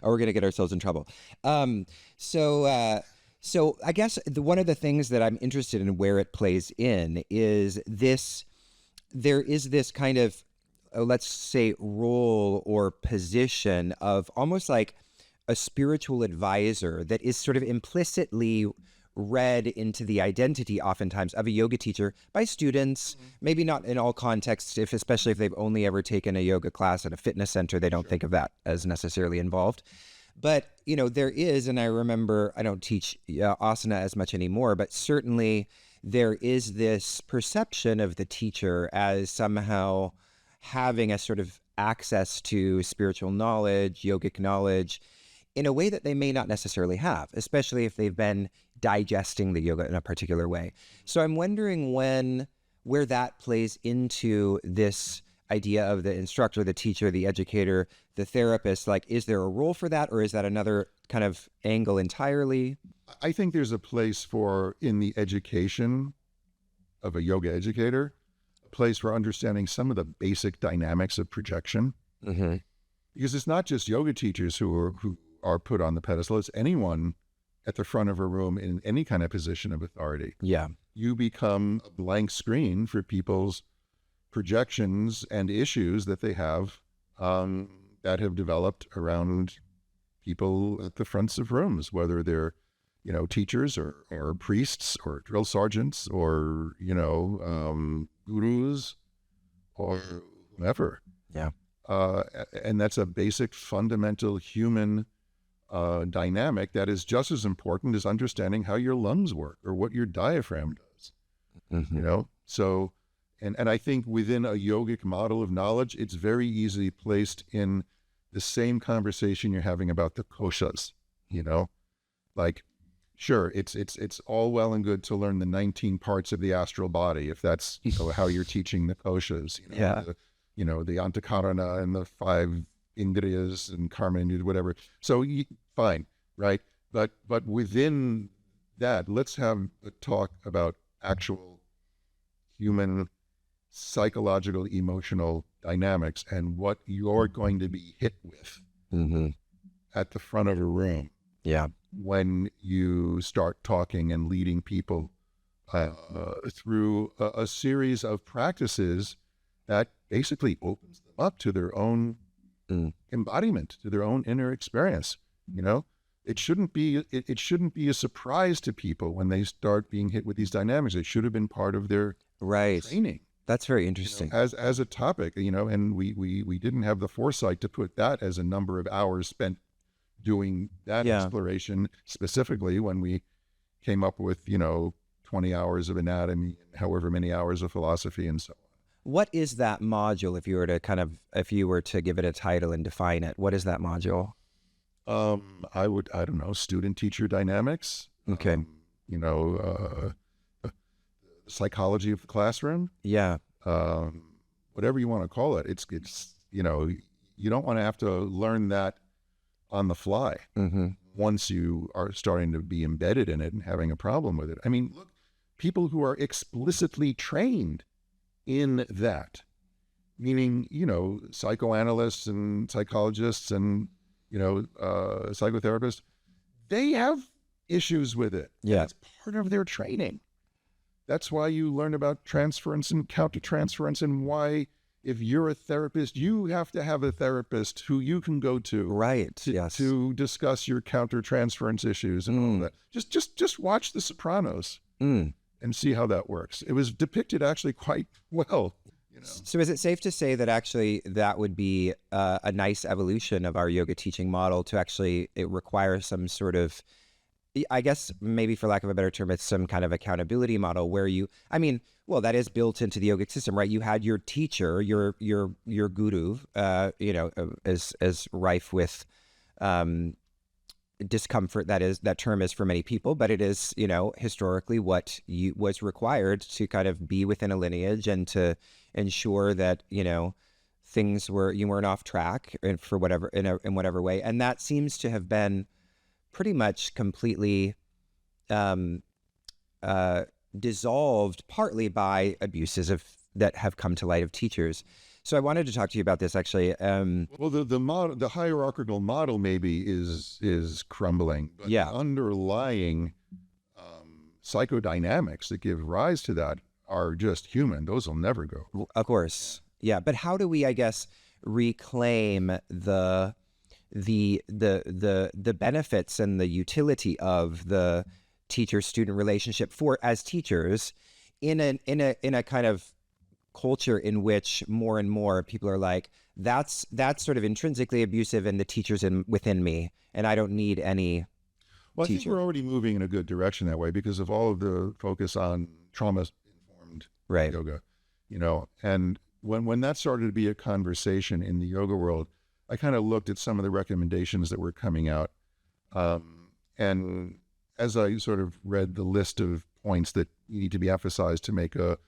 C: Or we're going to get ourselves in trouble. So I guess one of the things that I'm interested in where it plays in is this. There is this kind of, let's say, role or position of almost like a spiritual advisor that is sort of implicitly read into the identity oftentimes of a yoga teacher by students, maybe not in all contexts, especially if they've only ever taken a yoga class at a fitness center, they don't think of that as necessarily involved. But, there is, and I remember, I don't teach asana as much anymore, but certainly there is this perception of the teacher as somehow having a sort of access to spiritual knowledge, yogic knowledge, in a way that they may not necessarily have, especially if they've been digesting the yoga in a particular way. So I'm wondering where that plays into this idea of the instructor, the teacher, the educator, the therapist. Like, is there a role for that, or is that another kind of angle entirely?
B: I think there's a place in the education of a yoga educator, a place for understanding some of the basic dynamics of projection.
C: Mm-hmm.
B: Because it's not just yoga teachers who are put on the pedestal, it's anyone at the front of a room in any kind of position of authority.
C: Yeah.
B: You become a blank screen for people's projections and issues that they have that have developed around people at the fronts of rooms, whether they're, teachers or priests or drill sergeants or, gurus or whoever.
C: Yeah.
B: And that's a basic fundamental human dynamic that is just as important as understanding how your lungs work or what your diaphragm does.
C: Mm-hmm.
B: So, and I think within a yogic model of knowledge, it's very easily placed in the same conversation you're having about the koshas, like sure, it's all well and good to learn the 19 parts of the astral body, if that's how you're teaching the koshas,
C: Yeah.
B: The antakarana and the 5 indriyas and karma and whatever. So fine, right? But within that, let's have a talk about actual human psychological, emotional dynamics and what you're going to be hit with at the front of a room.
C: Yeah.
B: When you start talking and leading people through a series of practices that basically opens them up to their own embodiment, to their own inner experience. It shouldn't be a surprise to people when they start being hit with these dynamics. It should have been part of their training.
C: That's very interesting.
B: As a topic, and we didn't have the foresight to put that as a number of hours spent doing that exploration, specifically when we came up with 20 hours of anatomy and however many hours of philosophy and so on.
C: What is that module, if you were to give it a title and define it? What is that module?
B: I don't know, student teacher dynamics.
C: Okay.
B: Psychology of the classroom.
C: Yeah.
B: Whatever you want to call it. It's you don't want to have to learn that on the fly once you are starting to be embedded in it and having a problem with it. I mean, look, people who are explicitly trained in that, meaning, psychoanalysts and psychologists and, psychotherapists, they have issues with it.
C: Yeah.
B: It's part of their training. That's why you learn about transference and countertransference, and why, if you're a therapist, you have to have a therapist who you can go to,
C: right?
B: To discuss your countertransference issues and all that. Just watch The Sopranos and see how that works. It was depicted actually quite well.
C: So is it safe to say that actually that would be a nice evolution of our yoga teaching model to actually it requires some sort of, I guess maybe for lack of a better term, it's some kind of accountability model where that is built into the yogic system, right? You had your teacher, your guru, as rife with discomfort that term is for many people, but it is, historically what was required to kind of be within a lineage and to ensure that, you weren't off track for whatever, in whatever way. And that seems to have been pretty much completely dissolved, partly by abuses that have come to light of teachers. So I wanted to talk to you about this actually.
B: Well, the model, the hierarchical model, maybe is crumbling. But the underlying psychodynamics that give rise to that are just human. Those will never go.
C: Of course, yeah. But how do we, I guess, reclaim the benefits and the utility of the teacher-student relationship as teachers in a kind of culture in which more and more people are like, that's sort of intrinsically abusive and the teacher's within me and I don't need any
B: Well,
C: teacher.
B: I think we're already moving in a good direction that way because of all of the focus on trauma-informed yoga, and when that started to be a conversation in the yoga world, I kind of looked at some of the recommendations that were coming out. And as I sort of read the list of points that need to be emphasized to make a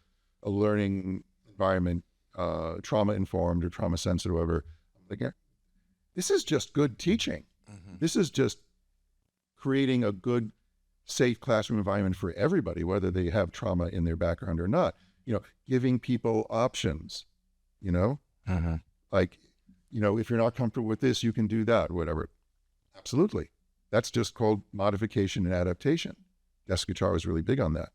B: learning environment trauma-informed or trauma-sensitive, whatever, like, this is just good teaching. This is just creating a good, safe classroom environment for everybody, whether they have trauma in their background or not. Giving people options, like, if you're not comfortable with this, you can do that, whatever. Absolutely. That's just called modification and adaptation. Desikachar was really big on that.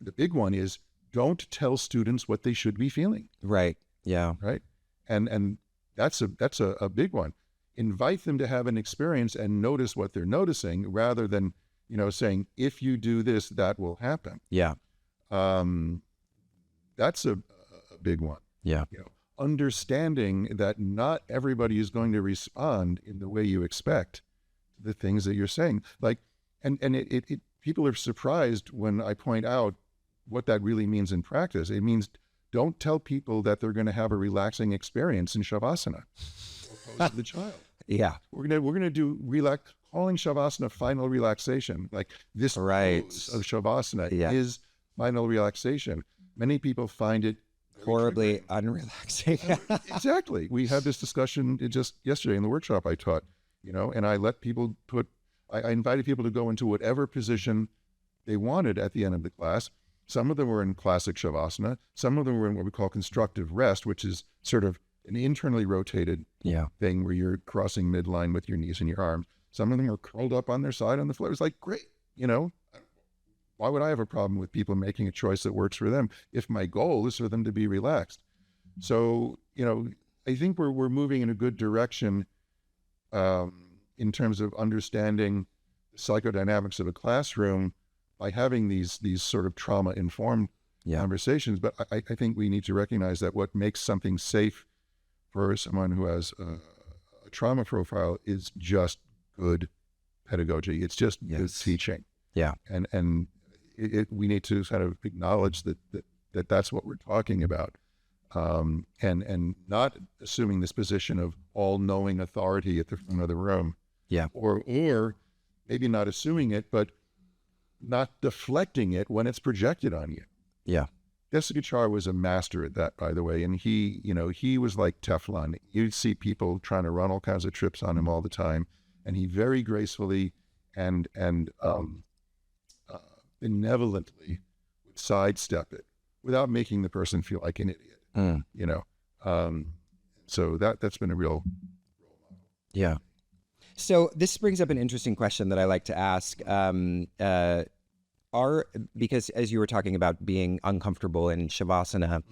B: The big one is don't tell students what they should be feeling.
C: Right. Yeah.
B: Right. And that's a big one. Invite them to have an experience and notice what they're noticing rather than, saying, if you do this, that will happen.
C: Yeah.
B: That's a big one.
C: Yeah.
B: Understanding that not everybody is going to respond in the way you expect to the things that you're saying. Like, and it people are surprised when I point out what that really means in practice. It means don't tell people that they're going to have a relaxing experience in Shavasana or pose of the child.
C: Yeah.
B: We're gonna do calling Shavasana final relaxation, like this
C: Right.
B: pose of Shavasana
C: Yeah.
B: is final relaxation. Many people find it very
C: Horribly
B: triggering.
C: unrelaxing.
B: Exactly. We had this discussion just yesterday in the workshop I taught, and I let people I invited people to go into whatever position they wanted at the end of the class. Some of them were in classic Shavasana. Some of them were in what we call constructive rest, which is sort of an internally rotated
C: Yeah.
B: thing where you're crossing midline with your knees and your arms. Some of them are curled up on their side on the floor. It's like, great, why would I have a problem with people making a choice that works for them if my goal is for them to be relaxed? So, I think we're moving in a good direction in terms of understanding the psychodynamics of a classroom by having these sort of trauma-informed conversations. But I think we need to recognize that what makes something safe for someone who has a trauma profile is just good pedagogy. It's just good teaching.
C: Yeah.
B: And we need to kind of acknowledge that's what we're talking about. And not assuming this position of all-knowing authority at the front of the room.
C: Yeah.
B: Or maybe not assuming it, but not deflecting it when it's projected on you.
C: Yeah.
B: Desikachar was a master at that, by the way, and he was like Teflon. You'd see people trying to run all kinds of trips on him all the time, and he very gracefully and benevolently would sidestep it without making the person feel like an idiot. So that's been a real role model.
C: Yeah. So this brings up an interesting question that I like to ask. Because as you were talking about being uncomfortable in Shavasana,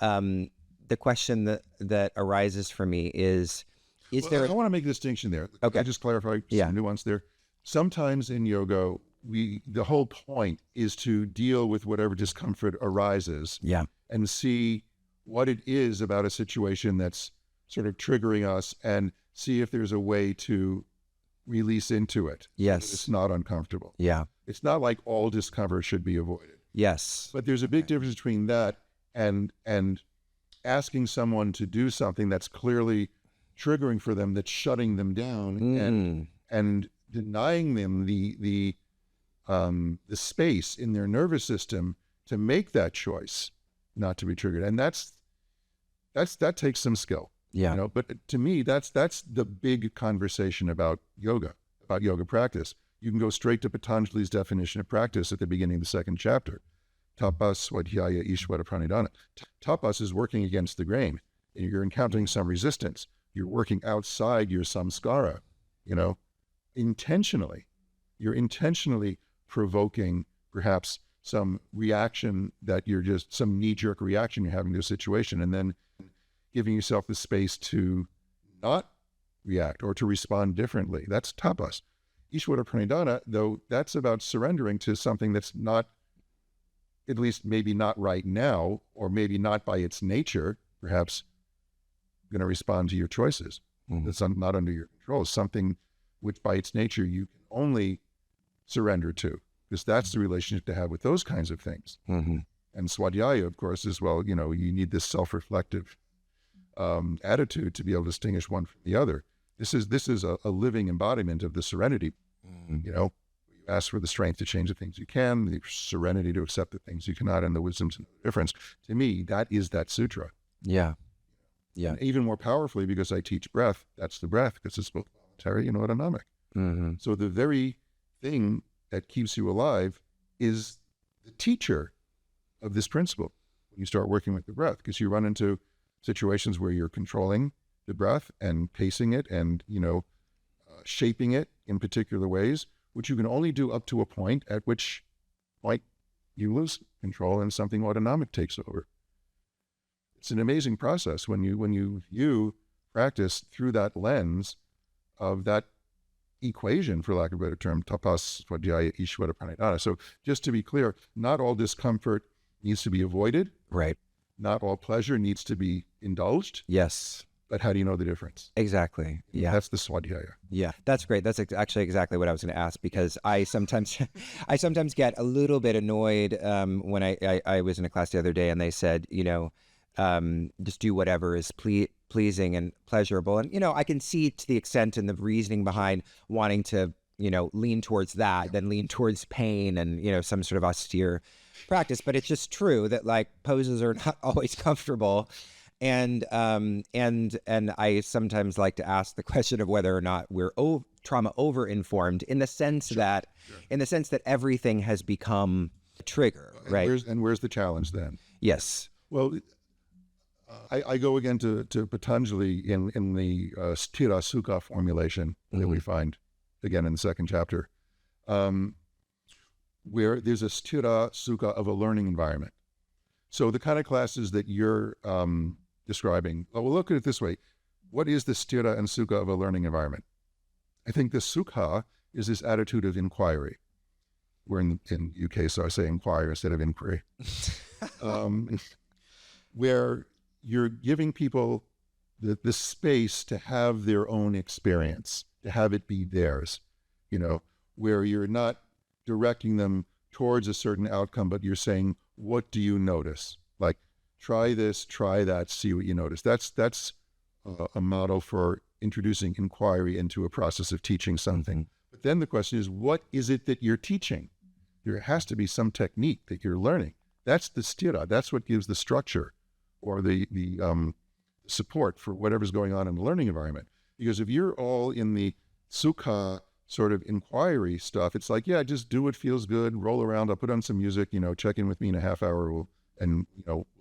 C: the question that arises for me is there...
B: I want to make a distinction there.
C: Okay.
B: I just clarify some nuance there. Sometimes in yoga, the whole point is to deal with whatever discomfort arises and see what it is about a situation that's sort of triggering us and see if there's a way to release into it.
C: Yes.
B: So that it's not uncomfortable.
C: Yeah.
B: It's not like all discomfort should be avoided.
C: Yes.
B: But there's a big difference between that and asking someone to do something that's clearly triggering for them, that's shutting them down and denying them the space in their nervous system to make that choice not to be triggered. And that takes some skill.
C: Yeah.
B: But to me, that's the big conversation about yoga practice. You can go straight to Patanjali's definition of practice at the beginning of the second chapter. Tapas, Swadhyaya, Ishvara, Pranidhana. Tapas is working against the grain. You're encountering some resistance. You're working outside your samskara, intentionally. You're intentionally provoking perhaps some reaction some knee-jerk reaction you're having to a situation, and then giving yourself the space to not react or to respond differently. That's tapas. Ishvara Pranidhana, though, that's about surrendering to something that's not, at least maybe not right now, or maybe not by its nature, perhaps going to respond to your choices. That's not under your control. Something which by its nature you can only surrender to, because that's the relationship to have with those kinds of things. And Swadhyaya, of course, is, you need this self-reflective attitude to be able to distinguish one from the other. This is a living embodiment of the serenity. You ask for the strength to change the things you can, the serenity to accept the things you cannot, and the wisdom to know the difference. To me, that is that sutra.
C: Yeah. Yeah.
B: And even more powerfully, because I teach breath, that's the breath, because it's both voluntary and autonomic. So the very thing that keeps you alive is the teacher of this principle when you start working with the breath, because you run into situations where you're controlling the breath and pacing it and, shaping it in particular ways, which you can only do up to a point, at which point you lose control and something autonomic takes over. It's an amazing process when you view practice through that lens of that equation, for lack of a better term, tapas, swadhyaya, ishvara, pranidhana. So just to be clear, not all discomfort needs to be avoided.
C: Right.
B: Not all pleasure needs to be indulged.
C: Yes.
B: But how do you know the difference?
C: Exactly. Yeah.
B: That's the swadhyaya.
C: Yeah, that's great. That's actually exactly what I was going to ask, because I sometimes get a little bit annoyed when I was in a class the other day and they said, just do whatever is pleasing and pleasurable. And, I can see to the extent and the reasoning behind wanting to, lean towards that, then lean towards pain and, some sort of austere practice. But it's just true that like poses are not always comfortable. And I sometimes like to ask the question of whether or not we're trauma over-informed in the sense that everything has become a trigger, right?
B: Where's the challenge then?
C: Yes.
B: Well, I go again to Patanjali in the Sthira Sukha formulation that we find again in the second chapter, where there's a Sthira Sukha of a learning environment. So the kind of classes that you're describing, we'll look at it this way. What is the Sthira and Sukha of a learning environment? I think the Sukha is this attitude of inquiry. We're in UK, so I say inquire instead of inquiry. Where you're giving people the space to have their own experience, to have it be theirs, where you're not directing them towards a certain outcome, but you're saying, what do you notice? Like, try this, try that, see what you notice. That's a model for introducing inquiry into a process of teaching something. But then the question is, what is it that you're teaching? There has to be some technique that you're learning. That's the sthira. That's what gives the structure or the support for whatever's going on in the learning environment. Because if you're all in the sukha sort of inquiry stuff, it's like, yeah, just do what feels good, roll around, I'll put on some music, check in with me in a half hour, and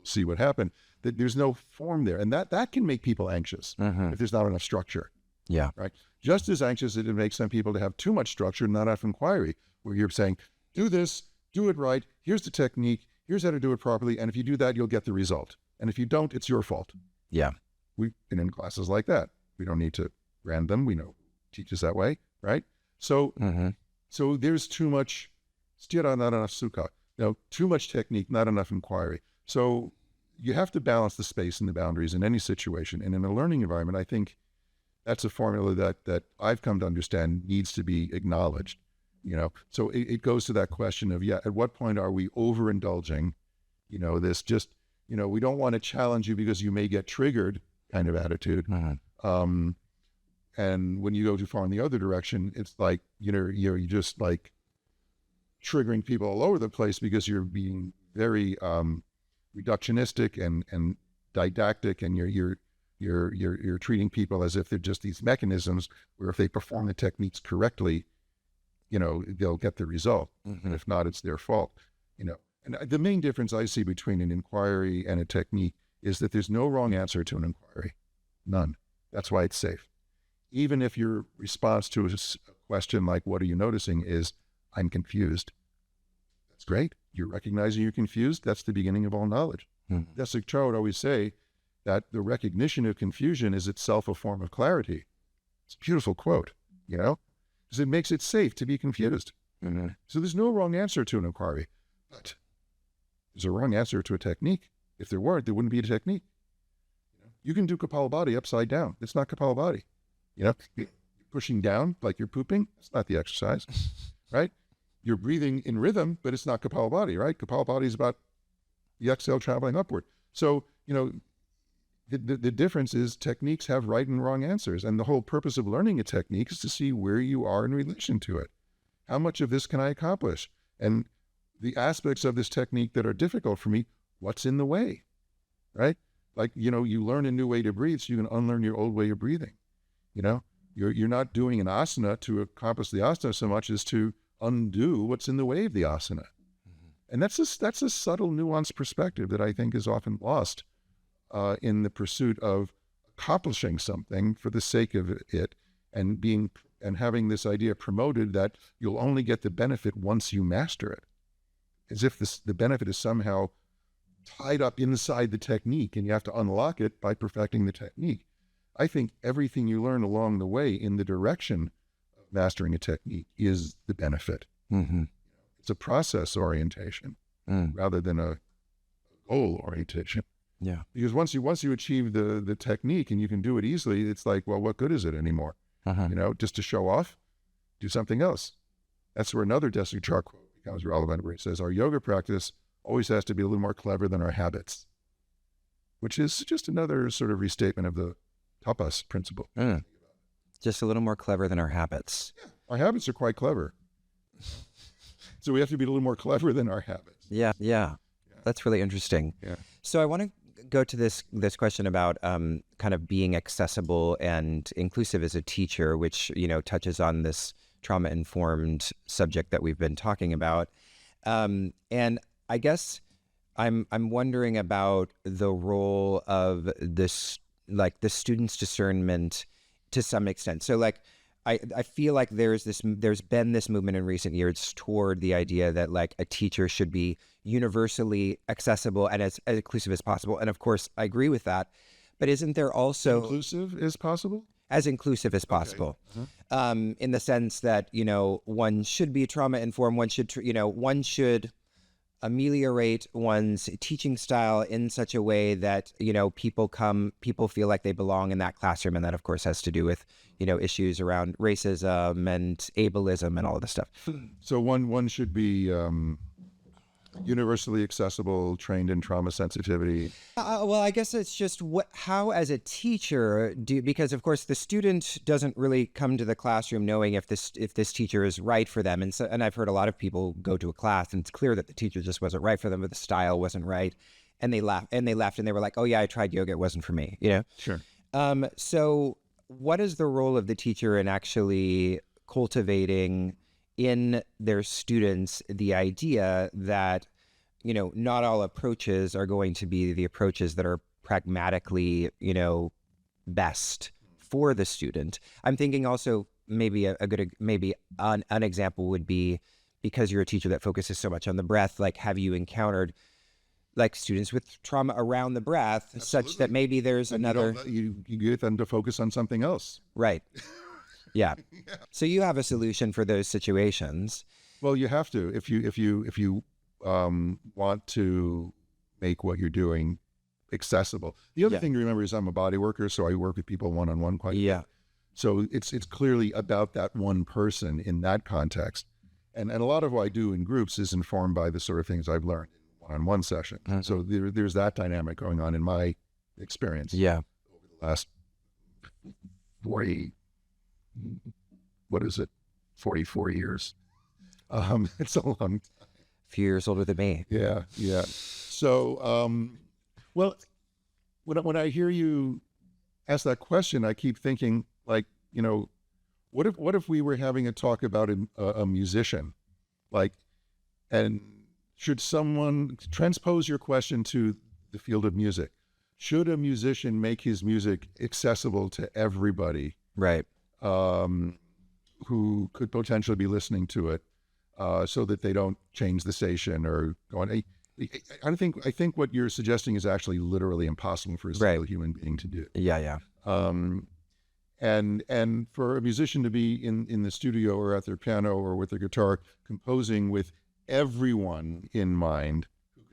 B: see what happened. That there's no form there. And that can make people anxious if there's not enough structure.
C: Yeah.
B: Right. Just as anxious as it makes some people to have too much structure, not enough inquiry, where you're saying, do this, do it right, here's the technique, here's how to do it properly, and if you do that, you'll get the result. And if you don't, it's your fault.
C: Yeah.
B: We've been in classes like that. We don't need to brand them. We know teaches that way, right? So so there's too much sthira, not enough sukha. Too much technique, not enough inquiry. So you have to balance the space and the boundaries in any situation. And in a learning environment, I think that's a formula that I've come to understand needs to be acknowledged. So it goes to that question of, at what point are we overindulging, this just, we don't want to challenge you because you may get triggered kind of attitude. And when you go too far in the other direction, it's like, you're just like triggering people all over the place because you're being very reductionistic and didactic, and you're treating people as if they're just these mechanisms where if they perform the techniques correctly, they'll get the result. And if not, it's their fault. And the main difference I see between an inquiry and a technique is that there's no wrong answer to an inquiry. None. That's why it's safe. Even if your response to a question like, what are you noticing, is, I'm confused. That's great. You're recognizing you're confused. That's the beginning of all knowledge. Desikachar would always say that the recognition of confusion is itself a form of clarity. It's a beautiful quote, because it makes it safe to be confused. So there's no wrong answer to an inquiry, but there's a wrong answer to a technique. If there weren't, there wouldn't be a technique. You can do Kapalabhati upside down. It's not Kapalabhati. You're pushing down like you're pooping. It's not the exercise, right? You're breathing in rhythm, but it's not Kapalabhati, right? Kapalabhati is about the exhale traveling upward. So, the difference is techniques have right and wrong answers. And the whole purpose of learning a technique is to see where you are in relation to it. How much of this can I accomplish? And the aspects of this technique that are difficult for me, what's in the way, right? Like, you learn a new way to breathe so you can unlearn your old way of breathing. You're not doing an asana to accomplish the asana so much as to undo what's in the way of the asana. And that's a subtle, nuanced perspective that I think is often lost in the pursuit of accomplishing something for the sake of it, and having this idea promoted that you'll only get the benefit once you master it, as if the benefit is somehow tied up inside the technique and you have to unlock it by perfecting the technique. I think everything you learn along the way in the direction of mastering a technique is the benefit. It's a process orientation rather than a goal orientation.
C: Yeah.
B: Because once you achieve the technique and you can do it easily, it's like, well, what good is it anymore? Just to show off, do something else. That's where another Desikachar quote becomes relevant, where it says, our yoga practice always has to be a little more clever than our habits. which is just another sort of restatement of the tapas principle.
C: Just a little more clever than our habits.
B: Yeah, our habits are quite clever. So we have to be a little more clever than our habits.
C: Yeah. That's really interesting.
B: Yeah.
C: So I want to go to this question about kind of being accessible and inclusive as a teacher, which, touches on this trauma-informed subject that we've been talking about. And I guess I'm wondering about the role of this, like the student's discernment to some extent. So like, I feel like there's been this movement in recent years toward the idea that like a teacher should be universally accessible and as inclusive as possible. And of course, I agree with that. But isn't there also
B: inclusive as possible?
C: As inclusive as possible, in the sense that, one should be trauma informed. One should ameliorate one's teaching style in such a way that, people feel like they belong in that classroom. And that, of course, has to do with, issues around racism and ableism and all of this stuff.
B: So one should be universally accessible, trained in trauma sensitivity.
C: Well, I guess it's just how as a teacher because of course the student doesn't really come to the classroom knowing if this teacher is right for them. And I've heard a lot of people go to a class and it's clear that the teacher just wasn't right for them, but the style wasn't right. And they left and they were like, oh yeah, I tried yoga. It wasn't for me,
B: Sure.
C: So what is the role of the teacher in actually cultivating in their students the idea that, not all approaches are going to be the approaches that are pragmatically, best for the student? I'm thinking also maybe an example would be, because you're a teacher that focuses so much on the breath, like have you encountered like students with trauma around the breath, such that maybe there's another...
B: You get them to focus on something else.
C: Right. Yeah. So you have a solution for those situations.
B: Well, you have to if you want to make what you're doing accessible. The other thing to remember is I'm a body worker, so I work with people one-on-one quite a bit. So it's clearly about that one person in that context. And a lot of what I do in groups is informed by the sort of things I've learned in one-on-one session. So there's that dynamic going on in my experience.
C: Yeah.
B: Over the last 44 years. It's a long time.
C: A few years older than me.
B: Yeah. So, well, when I hear you ask that question, I keep thinking like, what if we were having a talk about a musician, like, and should someone transpose your question to the field of music? Should a musician make his music accessible to everybody?
C: Right.
B: Who could potentially be listening to it, so that they don't change the station or go on. I think what you're suggesting is actually literally impossible for a single human being to do.
C: Yeah.
B: And for a musician to be in the studio or at their piano or with their guitar composing with everyone in mind,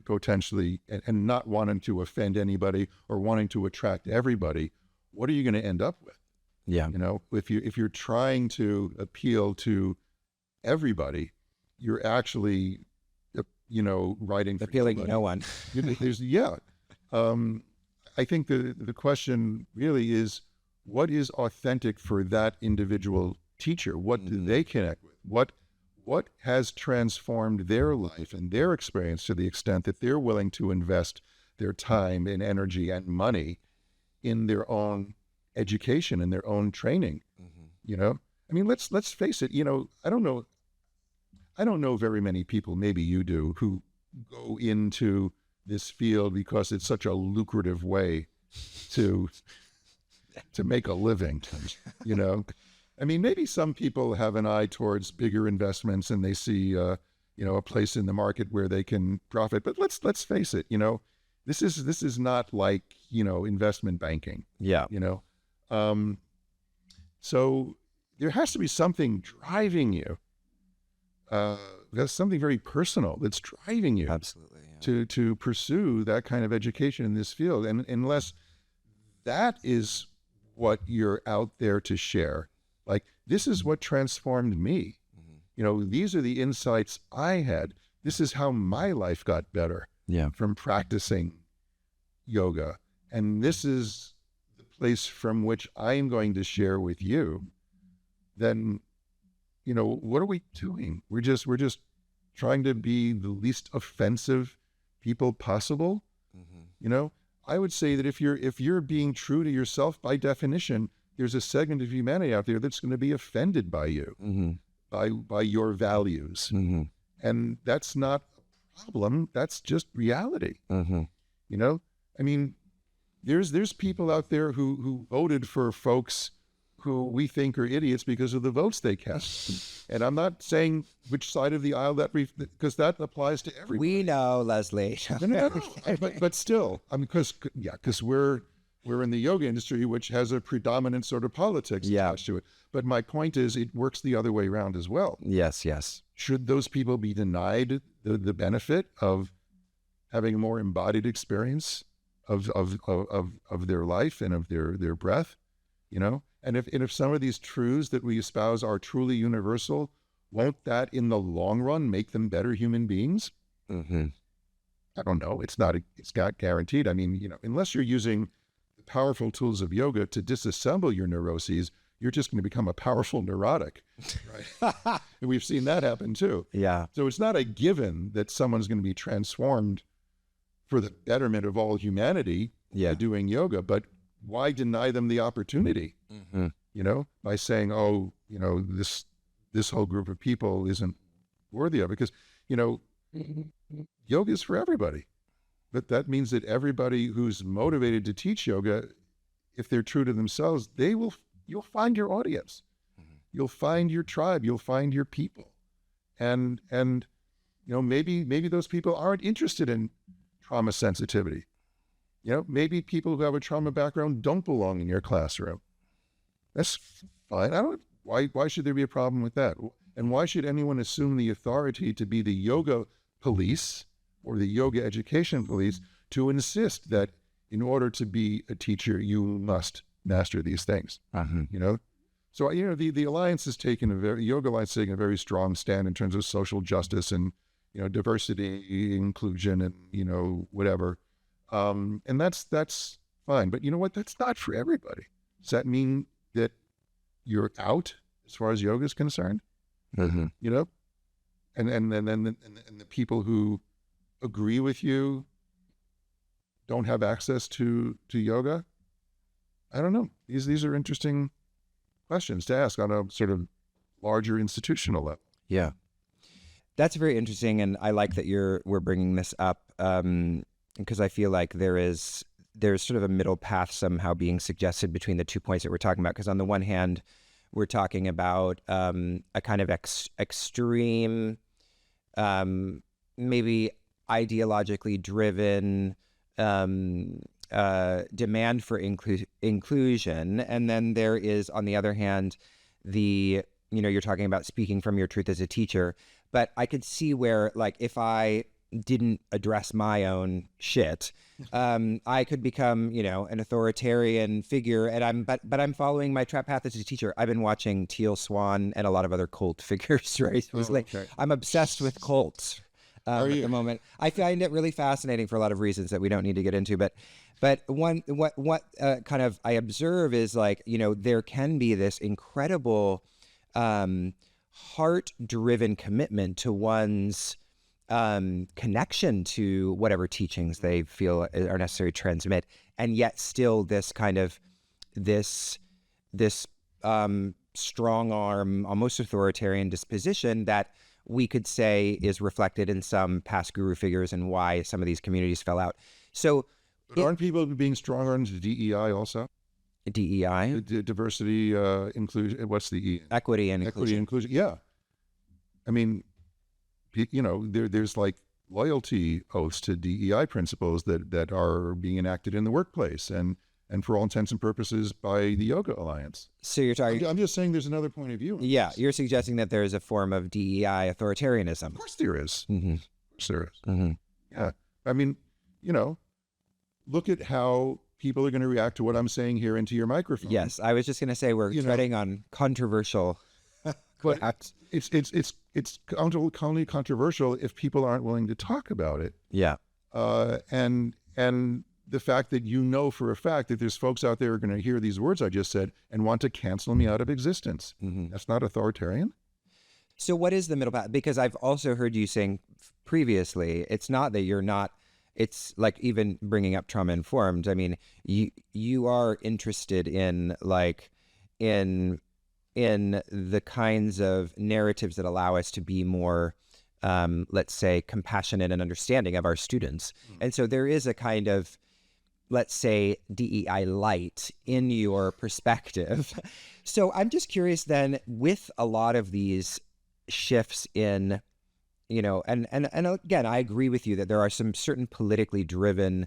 B: potentially, and not wanting to offend anybody or wanting to attract everybody, what are you going to end up with?
C: Yeah.
B: If you're trying to appeal to everybody, you're actually, writing for
C: appealing
B: nobody.
C: No one.
B: I think the question really is, what is authentic for that individual teacher? What do they connect with? What has transformed their life and their experience to the extent that they're willing to invest their time and energy and money in their own education and their own training? I mean, let's face it. I don't know very many people, maybe you do, who go into this field because it's such a lucrative way to make a living. I mean, maybe some people have an eye towards bigger investments and they see a place in the market where they can profit. But let's face it. This is not like investment banking.
C: Yeah.
B: So there has to be something driving you. There's something very personal that's driving you.
C: Absolutely.
B: To pursue that kind of education in this field. And unless that is what you're out there to share, like, this is what transformed me. These are the insights I had. This is how my life got better from practicing yoga and this is the place from which I am going to share with you, then, what are we doing? We're just trying to be the least offensive people possible. I would say that if you're being true to yourself, by definition, there's a segment of humanity out there that's going to be offended by you, by your values, and that's not a problem. That's just reality. I mean, there's people out there who voted for folks who we think are idiots because of the votes they cast. And I'm not saying which side of the aisle because that applies to everybody.
C: We know, Leslie.
B: No. But still, because we're in the yoga industry, which has a predominant sort of politics attached to it. But my point is, it works the other way around as well.
C: Yes.
B: Should those people be denied the benefit of having a more embodied experience of their life and of their breath? And if some of these truths that we espouse are truly universal, won't that in the long run make them better human beings? I don't know. It's not guaranteed. I mean, unless you're using the powerful tools of yoga to disassemble your neuroses, you're just going to become a powerful neurotic, right? And we've seen that happen too.
C: Yeah.
B: So it's not a given that someone's going to be transformed for the betterment of all humanity by doing yoga, but why deny them the opportunity? By saying, this whole group of people isn't worthy of it, because yoga is for everybody. But that means that everybody who's motivated to teach yoga, if they're true to themselves, you'll find your audience. You'll find your tribe. You'll find your people. And maybe those people aren't interested in trauma sensitivity. Maybe people who have a trauma background don't belong in your classroom. That's fine. Why should there be a problem with that? And why should anyone assume the authority to be the yoga police or the yoga education police to insist that in order to be a teacher, you must master these things? So, the Alliance has Yoga Alliance has taken a very strong stand in terms of social justice and, diversity, inclusion, and, whatever. And that's fine. But you know what? That's not for everybody. Does that mean that you're out as far as yoga is concerned? And the people who agree with you don't have access to yoga? I don't know. These are interesting questions to ask on a sort of larger institutional level.
C: Yeah. That's very interesting, and I like that we're bringing this up because I feel like there's sort of a middle path somehow being suggested between the 2 points that we're talking about. Because on the one hand, we're talking about a kind of extreme, maybe ideologically driven demand for inclusion, and then there is, on the other hand, you're talking about speaking from your truth as a teacher. But I could see where, like, if I didn't address my own shit, I could become, an authoritarian figure, and I'm following my trap path as a teacher. I've been watching Teal Swan and a lot of other cult figures recently. Okay. I'm obsessed with cults at the moment. I find it really fascinating for a lot of reasons that we don't need to get into, but what kind of I observe is, like, there can be this incredible heart-driven commitment to one's connection to whatever teachings they feel are necessary to transmit, and yet still this kind of this strong arm, almost authoritarian disposition that we could say is reflected in some past guru figures and why some of these communities fell out. So,
B: but aren't people being stronger into DEI also?
C: DEI?
B: Diversity, inclusion. What's the E?
C: Equity and inclusion.
B: Yeah. I mean, there's like loyalty oaths to DEI principles that are being enacted in the workplace and for all intents and purposes by the Yoga Alliance.
C: So you're talking...
B: I'm just saying there's another point of view.
C: Yeah, you're suggesting that there is a form of DEI authoritarianism.
B: Of course there is.
C: Mm-hmm.
B: Of course there is.
C: Mm-hmm.
B: Yeah. I mean, look at how people are going to react to what I'm saying here into your microphone.
C: Yes, I was just going to say we're treading on controversial...
B: But it's only controversial if people aren't willing to talk about it.
C: Yeah.
B: And the fact that you know for a fact that there's folks out there who are going to hear these words I just said and want to cancel me out of existence. That's not authoritarian.
C: So what is the middle path? Because I've also heard you saying previously, it's not that you're not, it's like even bringing up trauma informed. I mean, you are interested in like in the kinds of narratives that allow us to be more, let's say, compassionate and understanding of our students. And so there is a kind of, let's say, DEI light in your perspective. So I'm just curious then, with a lot of these shifts in, and again, I agree with you that there are some certain politically driven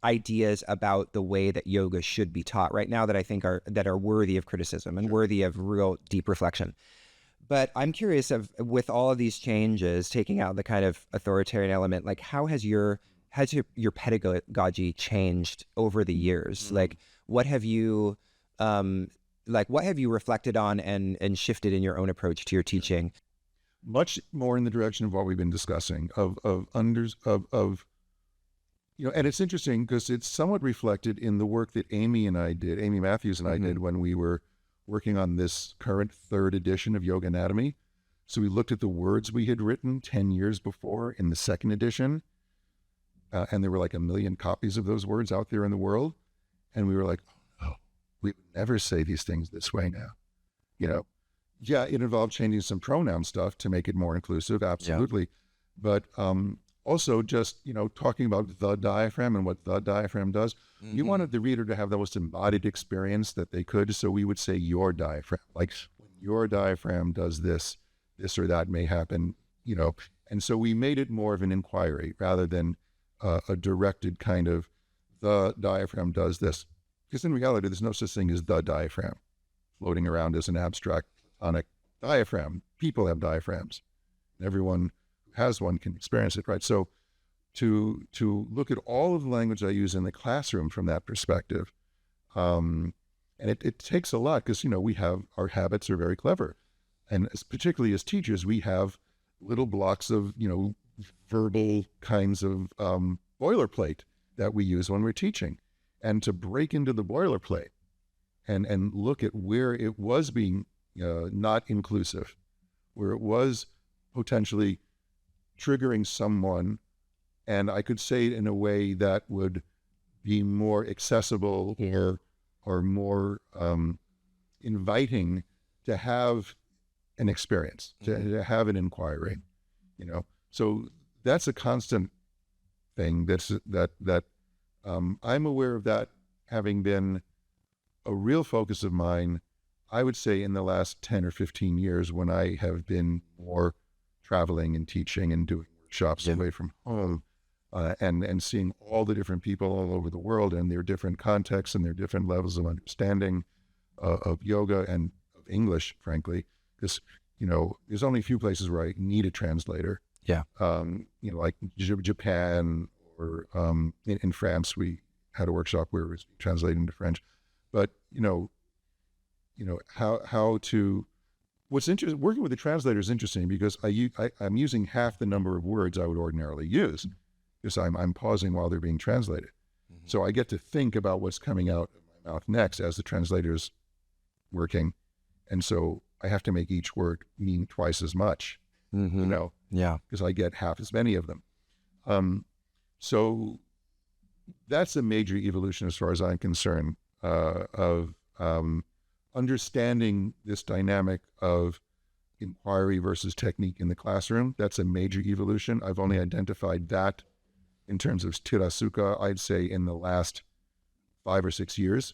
C: ideas about the way that yoga should be taught right now that I think are worthy of criticism and worthy of real deep reflection. But I'm curious with all of these changes, taking out the kind of authoritarian element, like how has your pedagogy changed over the years? Like what have you reflected on and shifted in your own approach to your teaching?
B: Much more in the direction of what we've been discussing and it's interesting because it's somewhat reflected in the work that Amy Matthews and I did when we were working on this current 3rd edition of Yoga Anatomy. So we looked at the words we had written 10 years before in the 2nd edition, and there were like 1 million copies of those words out there in the world. And we were like, oh, we would never say these things this way now. Yeah, it involved changing some pronoun stuff to make it more inclusive, absolutely. Yeah. But also just, talking about the diaphragm and what the diaphragm does. You wanted the reader to have the most embodied experience that they could. So we would say your diaphragm, like when your diaphragm does this or that may happen, And so we made it more of an inquiry rather than a directed kind of the diaphragm does this. Because in reality, there's no such thing as the diaphragm floating around as an abstract platonic diaphragm. People have diaphragms. Everyone who has one can experience it, right? So to look at all of the language I use in the classroom from that perspective, and it takes a lot because, we have, our habits are very clever. And particularly as teachers, we have little blocks of, verbal kinds of boilerplate that we use when we're teaching. And to break into the boilerplate and look at where it was being not inclusive, where it was potentially triggering someone, and I could say it in a way that would be more accessible or more inviting to have an experience, to have an inquiry, So that's a constant thing. That I'm aware of that having been a real focus of mine, I would say in the last 10 or 15 years when I have been more traveling and teaching and doing workshops away from home, and seeing all the different people all over the world and their different contexts and their different levels of understanding of yoga and of English, frankly, because, there's only a few places where I need a translator.
C: Yeah.
B: Like Japan or in France, we had a workshop where it was translated into French. But, how to, what's interesting, working with the translator is interesting because I'm using half the number of words I would ordinarily use because I'm pausing while they're being translated. So I get to think about what's coming out of my mouth next as the translator's working. And so I have to make each word mean twice as much,
C: Yeah.
B: because I get half as many of them. So that's a major evolution as far as I'm concerned, of understanding this dynamic of inquiry versus technique in the classroom. That's a major evolution. I've only identified that in terms of sthira sukha, I'd say in the last 5 or 6 years,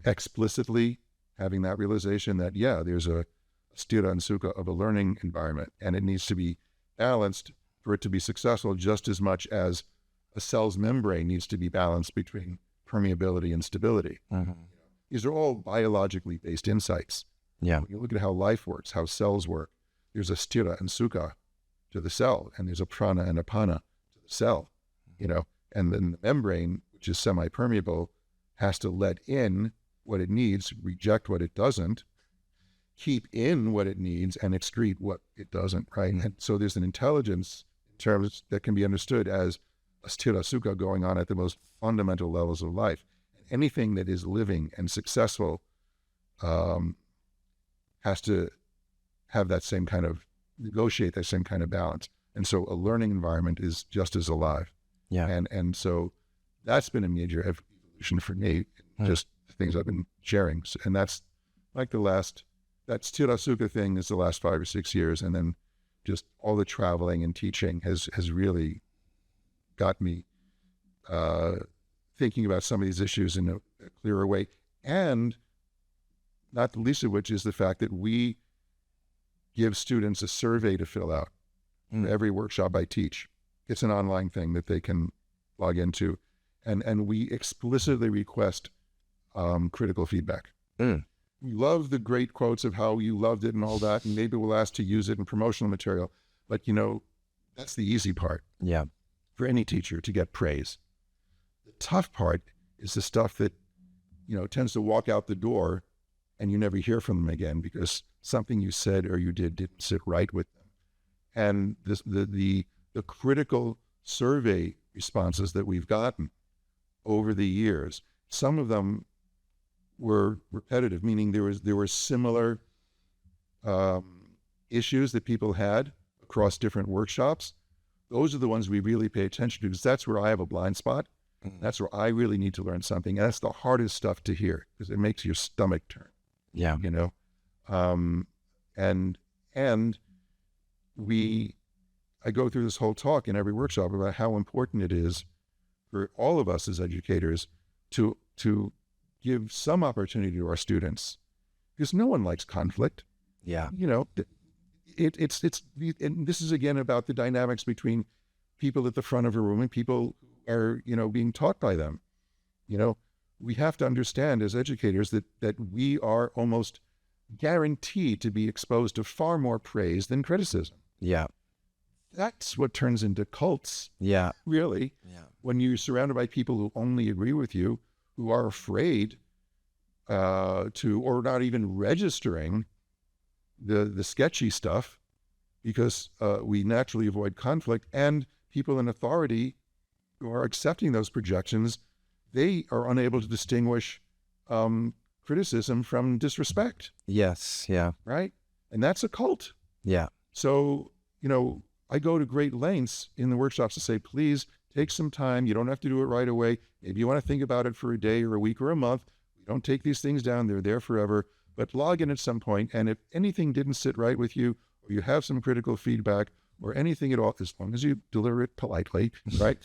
B: explicitly having that realization that, there's a sthira and sukha of a learning environment, and it needs to be balanced for it to be successful just as much as a cell's membrane needs to be balanced between permeability and stability. These are all biologically based insights.
C: Yeah.
B: When you look at how life works, how cells work, there's a sthira and sukha to the cell, and there's a prana and apana to the cell, and then the membrane, which is semi-permeable, has to let in what it needs, reject what it doesn't, keep in what it needs, and excrete what it doesn't, right? And so there's an intelligence terms that can be understood as a sthira going on at the most fundamental levels of life. Anything that is living and successful has to have that same kind of, negotiate that same kind of balance. And so a learning environment is just as alive.
C: Yeah.
B: And so that's been a major evolution for me, just the things I've been sharing. And that's like that sthira thing is the last 5 or 6 years. And then just all the traveling and teaching has really got me thinking about some of these issues in a clearer way. And not the least of which is the fact that we give students a survey to fill out for every workshop I teach. It's an online thing that they can log into. And we explicitly request critical feedback. We love the great quotes of how you loved it and all that, and maybe we'll ask to use it in promotional material. But, that's the easy part.
C: Yeah.
B: For any teacher to get praise. The tough part is the stuff that, tends to walk out the door and you never hear from them again because something you said or you didn't sit right with them. And the critical survey responses that we've gotten over the years, some of them were repetitive, meaning there were similar issues that people had across different workshops. Those are the ones we really pay attention to because that's where I have a blind spot. That's where I really need to learn something. And that's the hardest stuff to hear because it makes your stomach turn.
C: Yeah.
B: And I go through this whole talk in every workshop about how important it is for all of us as educators to give some opportunity to our students because no one likes conflict.
C: Yeah.
B: It's and this is again about the dynamics between people at the front of a room and people who are, being taught by them. We have to understand as educators that we are almost guaranteed to be exposed to far more praise than criticism.
C: Yeah.
B: That's what turns into cults.
C: Yeah.
B: Really.
C: Yeah.
B: When you're surrounded by people who only agree with you, who are afraid or not even registering the sketchy stuff because we naturally avoid conflict, and people in authority who are accepting those projections, they are unable to distinguish criticism from disrespect.
C: Yes. Yeah.
B: Right? And that's a cult.
C: Yeah.
B: So, I go to great lengths in the workshops to say, please take some time. You don't have to do it right away. Maybe you want to think about it for a day or a week or a month. We don't take these things down. They're there forever. But log in at some point, and if anything didn't sit right with you, or you have some critical feedback, or anything at all, as long as you deliver it politely, right?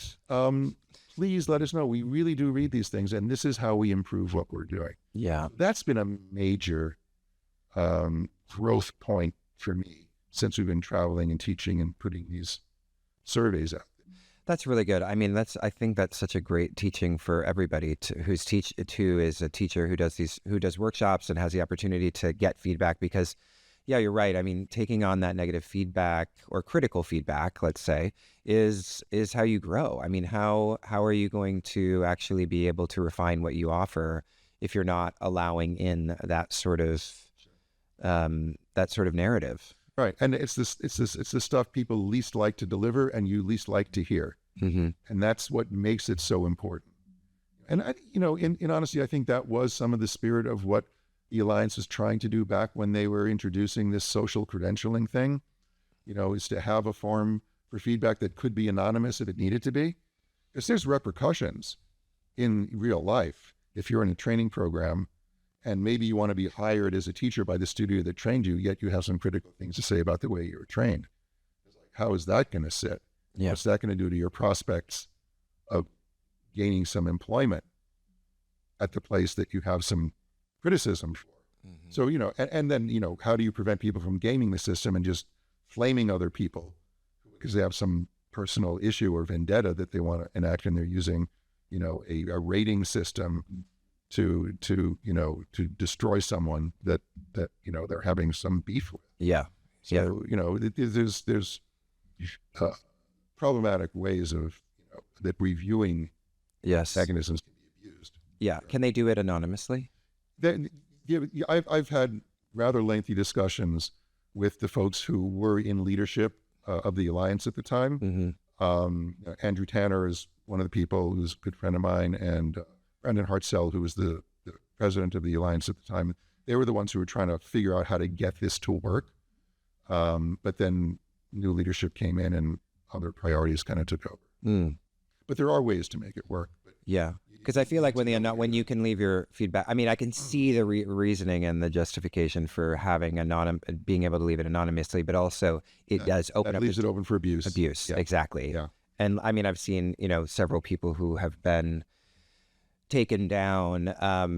B: Please let us know. We really do read these things, and this is how we improve what we're doing.
C: Yeah.
B: That's been a major growth point for me since we've been traveling and teaching and putting these surveys out.
C: That's really good. I mean, I think that's such a great teaching for everybody who is a teacher who does workshops and has the opportunity to get feedback because, yeah, you're right. I mean, taking on that negative feedback or critical feedback, let's say, is how you grow. I mean, how are you going to actually be able to refine what you offer if you're not allowing in that sort of narrative?
B: Right, and it's the stuff people least like to deliver and you least like to hear, and that's what makes it so important. And in honesty, I think that was some of the spirit of what the Alliance was trying to do back when they were introducing this social credentialing thing. Is to have a form for feedback that could be anonymous if it needed to be, because there's repercussions in real life if you're in a training program. And maybe you want to be hired as a teacher by the studio that trained you, yet you have some critical things to say about the way you were trained. It's like, how is that going to sit?
C: Yeah.
B: What's that going to do to your prospects of gaining some employment at the place that you have some criticism for? So, and then, how do you prevent people from gaming the system and just flaming other people because they have some personal issue or vendetta that they want to enact, and they're using, a rating system to destroy someone that they're having some beef with.
C: Yeah.
B: So, there's problematic ways of that reviewing mechanisms can be abused.
C: Yeah. Can they do it anonymously?
B: I've had rather lengthy discussions with the folks who were in leadership of the Alliance at the time. Andrew Tanner is one of the people who's a good friend of mine, and Brendan Hartzell, who was the president of the Alliance at the time. They were the ones who were trying to figure out how to get this to work. But then new leadership came in and other priorities kind of took over. But there are ways to make it work.
C: Yeah. Because I feel like when you can leave your feedback, I mean, I can see the reasoning and the justification for having being able to leave it anonymously, but also it does open up.
B: That leaves it open for abuse.
C: Abuse, exactly.
B: Yeah.
C: And I mean, I've seen, several people who have been taken down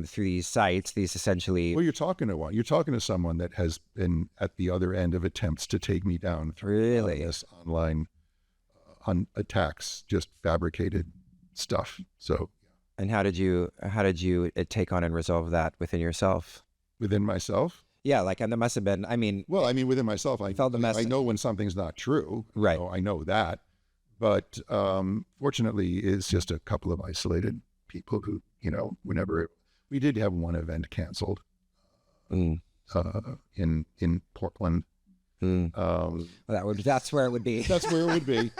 C: through these sites, these essentially.
B: Well, you're talking to someone that has been at the other end of attempts to take me down through this online attacks, just fabricated stuff. So.
C: And how did you take on and resolve that within yourself?
B: Within myself?
C: Yeah, like, and there must have been,
B: within myself, I felt I know when something's not true.
C: Right.
B: I know that. But fortunately, it's just a couple of isolated people who, we did have one event canceled in Portland.
C: Well, that's where it would be.
B: That's where it would be.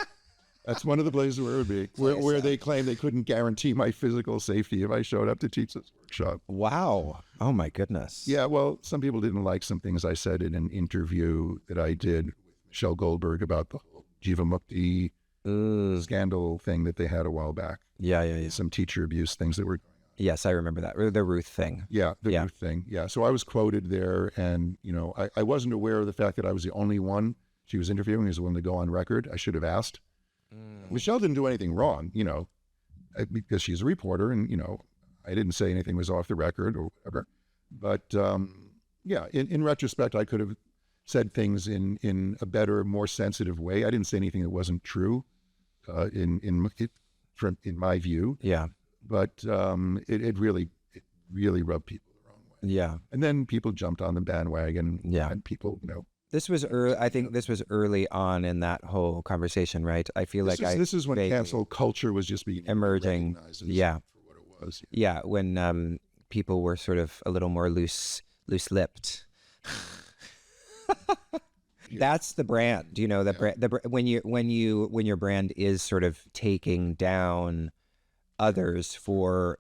B: That's one of the places where it would be, where they claim they couldn't guarantee my physical safety if I showed up to teach this workshop.
C: Wow. Oh, my goodness.
B: Yeah, well, some people didn't like some things I said in an interview that I did with Michelle Goldberg about the whole Jiva Mukti scandal thing that they had a while back.
C: Yeah.
B: Some teacher abuse things that were going on.
C: Yes, I remember that. The Ruth thing.
B: Yeah, Ruth thing. Yeah, so I was quoted there, and, I wasn't aware of the fact that I was the only one she was interviewing who was willing to go on record. I should have asked. Michelle didn't do anything wrong, because she's a reporter, and, I didn't say anything was off the record or whatever. But, in retrospect, I could have said things in a better, more sensitive way. I didn't say anything that wasn't true in my view.
C: Yeah.
B: But it really rubbed people the wrong way.
C: Yeah.
B: And then people jumped on the bandwagon.
C: Yeah.
B: And people,
C: This was early. I think this was early on in that whole conversation, right? I feel
B: this is when cancel culture was just being
C: emerging.
B: For what it was.
C: Yeah, when people were sort of a little more loose-lipped. That's the brand. Brand, when your brand is sort of taking down others for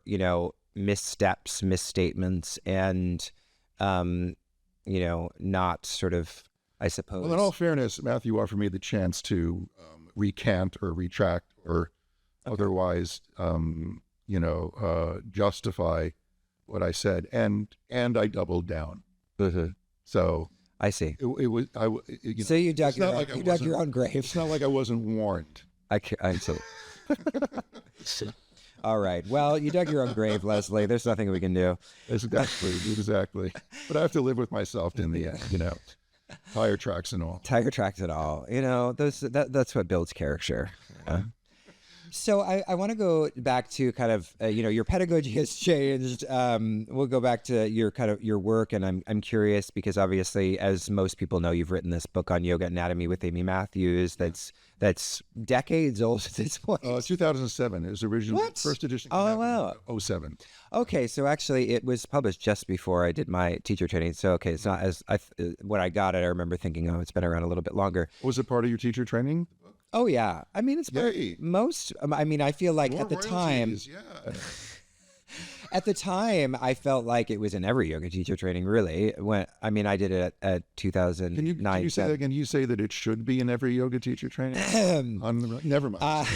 C: missteps, misstatements, and not sort of. I suppose.
B: Well, in all fairness, Matthew offered me the chance to recant or retract or otherwise, justify what I said, and I doubled down. So
C: I see.
B: It was
C: so you dug your own grave.
B: It's not like I wasn't warned.
C: All right. Well, you dug your own grave, Leslie. There's nothing we can do.
B: Exactly. But I have to live with myself in the end. Tire tracks and all.
C: That's what builds character. So I want to go back to kind of, your pedagogy has changed. We'll go back to your work, and I'm curious because obviously, as most people know, you've written this book on yoga anatomy with Amy Matthews. That's decades old at this point.
B: 2007. It was originally first edition.
C: Oh, wow.
B: 07.
C: Okay, so actually, it was published just before I did my teacher training. So okay, it's not as when I got it. I remember thinking, it's been around a little bit longer.
B: Was it part of your teacher training?
C: Oh yeah, I mean it's most. I mean, I feel like
B: more
C: at the time. At the time, I felt like it was in every yoga teacher training. Really, I did it at 2009.
B: Can you say that again? You say that it should be in every yoga teacher training. Never mind.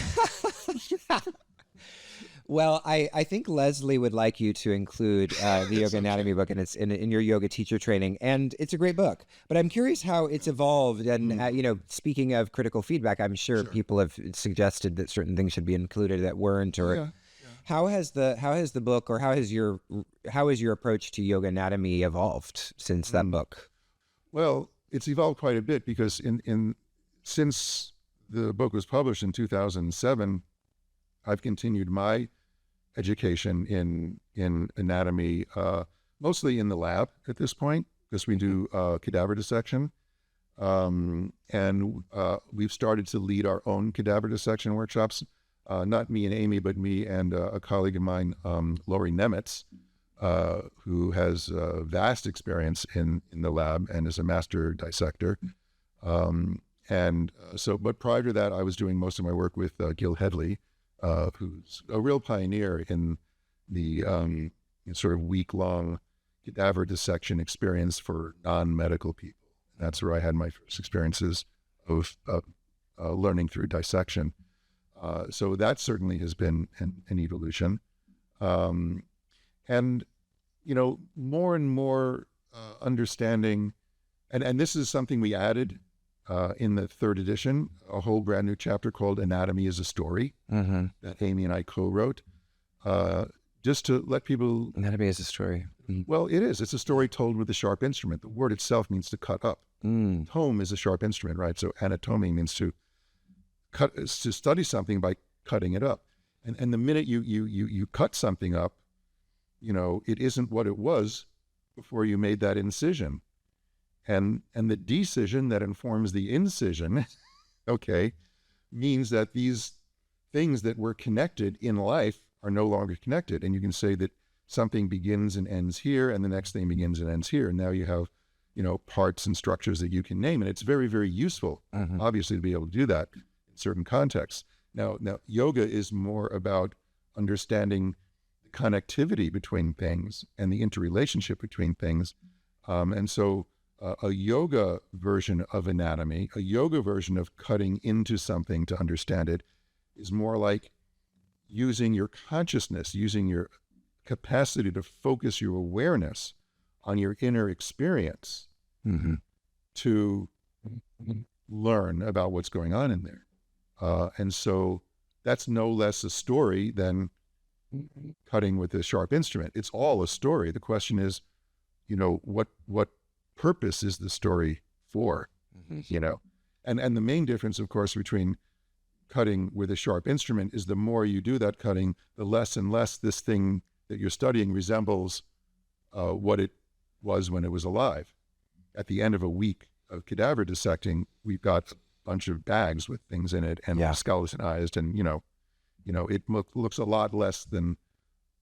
C: Well, I think Leslie would like you to include the Yoga Anatomy book in your yoga teacher training, and it's a great book. But I'm curious how it's evolved. And speaking of critical feedback, I'm sure people have suggested that certain things should be included that weren't. Or how has the book, or how has your approach to yoga anatomy evolved since that book?
B: Well, it's evolved quite a bit because since the book was published in 2007. I've continued my education in anatomy, mostly in the lab at this point, because we do cadaver dissection. And we've started to lead our own cadaver dissection workshops. Not me and Amy, but me and a colleague of mine, Lori Nemitz, who has vast experience in the lab and is a master dissector. But prior to that, I was doing most of my work with Gil Headley, who's a real pioneer in the sort of week-long cadaver dissection experience for non-medical people. That's where I had my first experiences of learning through dissection. So that certainly has been an evolution. And, more and more understanding, and this is something we added in the third edition, a whole brand new chapter called Anatomy is a Story that Amy and I co-wrote, just to let people...
C: Anatomy is a story.
B: Well, it is. It's a story told with a sharp instrument. The word itself means to cut up. Tome is a sharp instrument, right? So anatomy means to study something by cutting it up. And the minute you cut something up, it isn't what it was before you made that incision. And the decision that informs the incision, means that these things that were connected in life are no longer connected. And you can say that something begins and ends here, and the next thing begins and ends here. And now you have, parts and structures that you can name. And it's very, very useful, obviously, to be able to do that in certain contexts. Now, yoga is more about understanding the connectivity between things and the interrelationship between things. And so a yoga version of anatomy, a yoga version of cutting into something to understand it, is more like using your consciousness, using your capacity to focus your awareness on your inner experience to learn about what's going on in there. And so that's no less a story than cutting with a sharp instrument. It's all a story. The question is, what purpose is the story for? And the main difference, of course, between cutting with a sharp instrument is the more you do that cutting, the less and less this thing that you're studying resembles what it was when it was alive. At the end of a week of cadaver dissecting, we've got a bunch of bags with things in it and skeletonized, and it looks a lot less than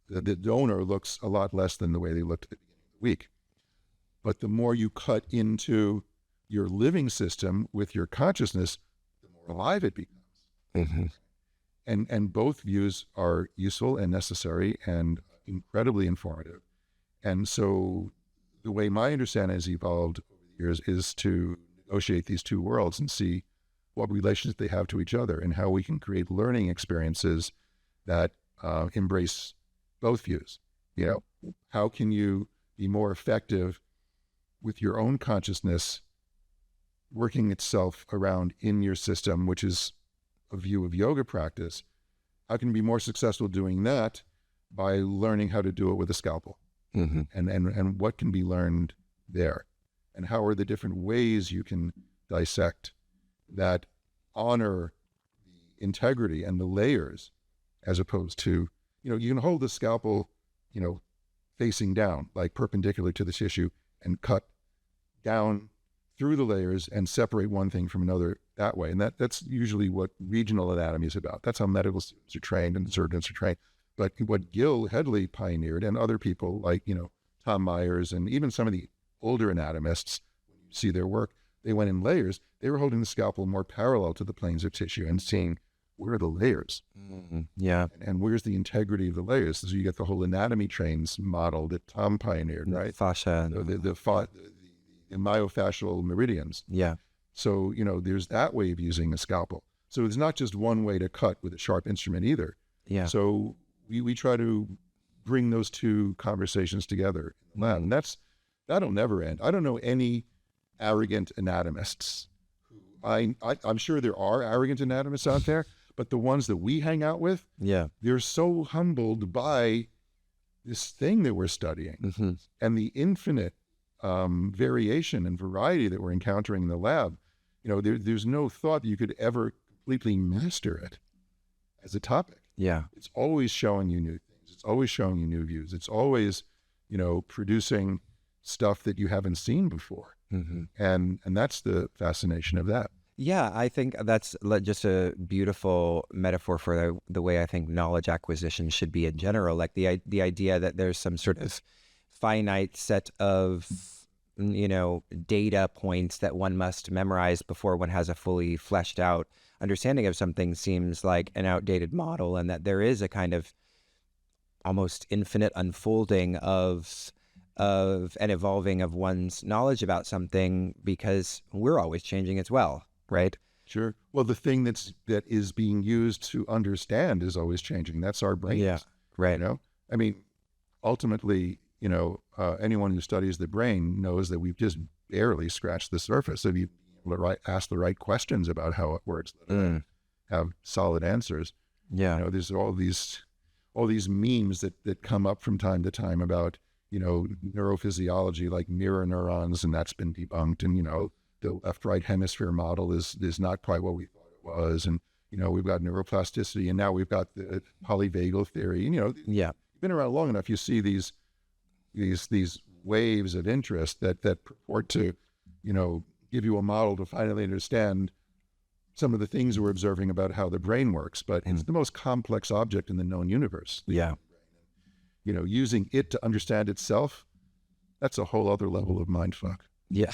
B: the donor looks a lot less than the way they looked at the beginning of the week. But the more you cut into your living system with your consciousness, the more alive it becomes. And both views are useful and necessary and incredibly informative. And so the way my understanding has evolved over the years is to negotiate these two worlds and see what relations they have to each other and how we can create learning experiences that embrace both views. How can you be more effective with your own consciousness working itself around in your system, which is a view of yoga practice? How can you be more successful doing that by learning how to do it with a scalpel? And what can be learned there? And how are the different ways you can dissect that honor the integrity and the layers, as opposed to, you can hold the scalpel, facing down, like perpendicular to the tissue, and cut down through the layers and separate one thing from another that way. And that's usually what regional anatomy is about. That's how medical students are trained and surgeons are trained. But what Gil Headley pioneered, and other people like, Tom Myers, and even some of the older anatomists, when you see their work, they went in layers. They were holding the scalpel more parallel to the planes of tissue and seeing where are the layers. And where's the integrity of the layers. So you get the whole anatomy trains model that Tom pioneered, right?
C: Fascia.
B: The myofascial meridians. So, there's that way of using a scalpel. So it's not just one way to cut with a sharp instrument either. So we try to bring those two conversations together in the lab. And that'll never end. I don't know any arrogant anatomists. I'm sure there are arrogant anatomists out there, but the ones that we hang out with, they're so humbled by this thing that we're studying and the infinite variation and variety that we're encountering in the lab. There's no thought that you could ever completely master it as a topic. It's always showing you new things. It's always showing you new views. It's always, producing stuff that you haven't seen before. And that's the fascination of that.
C: I think that's just a beautiful metaphor for the way I think knowledge acquisition should be in general. Like the idea that there's some sort of finite set of data points that one must memorize before one has a fully fleshed out understanding of something seems like an outdated model, and that there is a kind of almost infinite unfolding of and evolving of one's knowledge about something, because we're always changing as well, right?
B: Sure. Well, the thing that is being used to understand is always changing. That's our brains.
C: Yeah, right.
B: I mean, ultimately, anyone who studies the brain knows that we've just barely scratched the surface. If you ask the right questions about how it works, that have solid answers.
C: Yeah.
B: There's all these memes that come up from time to time about, neurophysiology, like mirror neurons, and that's been debunked. And, the left-right hemisphere model is not quite what we thought it was. And, we've got neuroplasticity, and now we've got the polyvagal theory.
C: Yeah.
B: You've been around long enough, you see these waves of interest that purport to, give you a model to finally understand some of the things we're observing about how the brain works. But it's the most complex object in the known universe.
C: Yeah.
B: Using it to understand itself, that's a whole other level of mindfuck.
C: Yeah.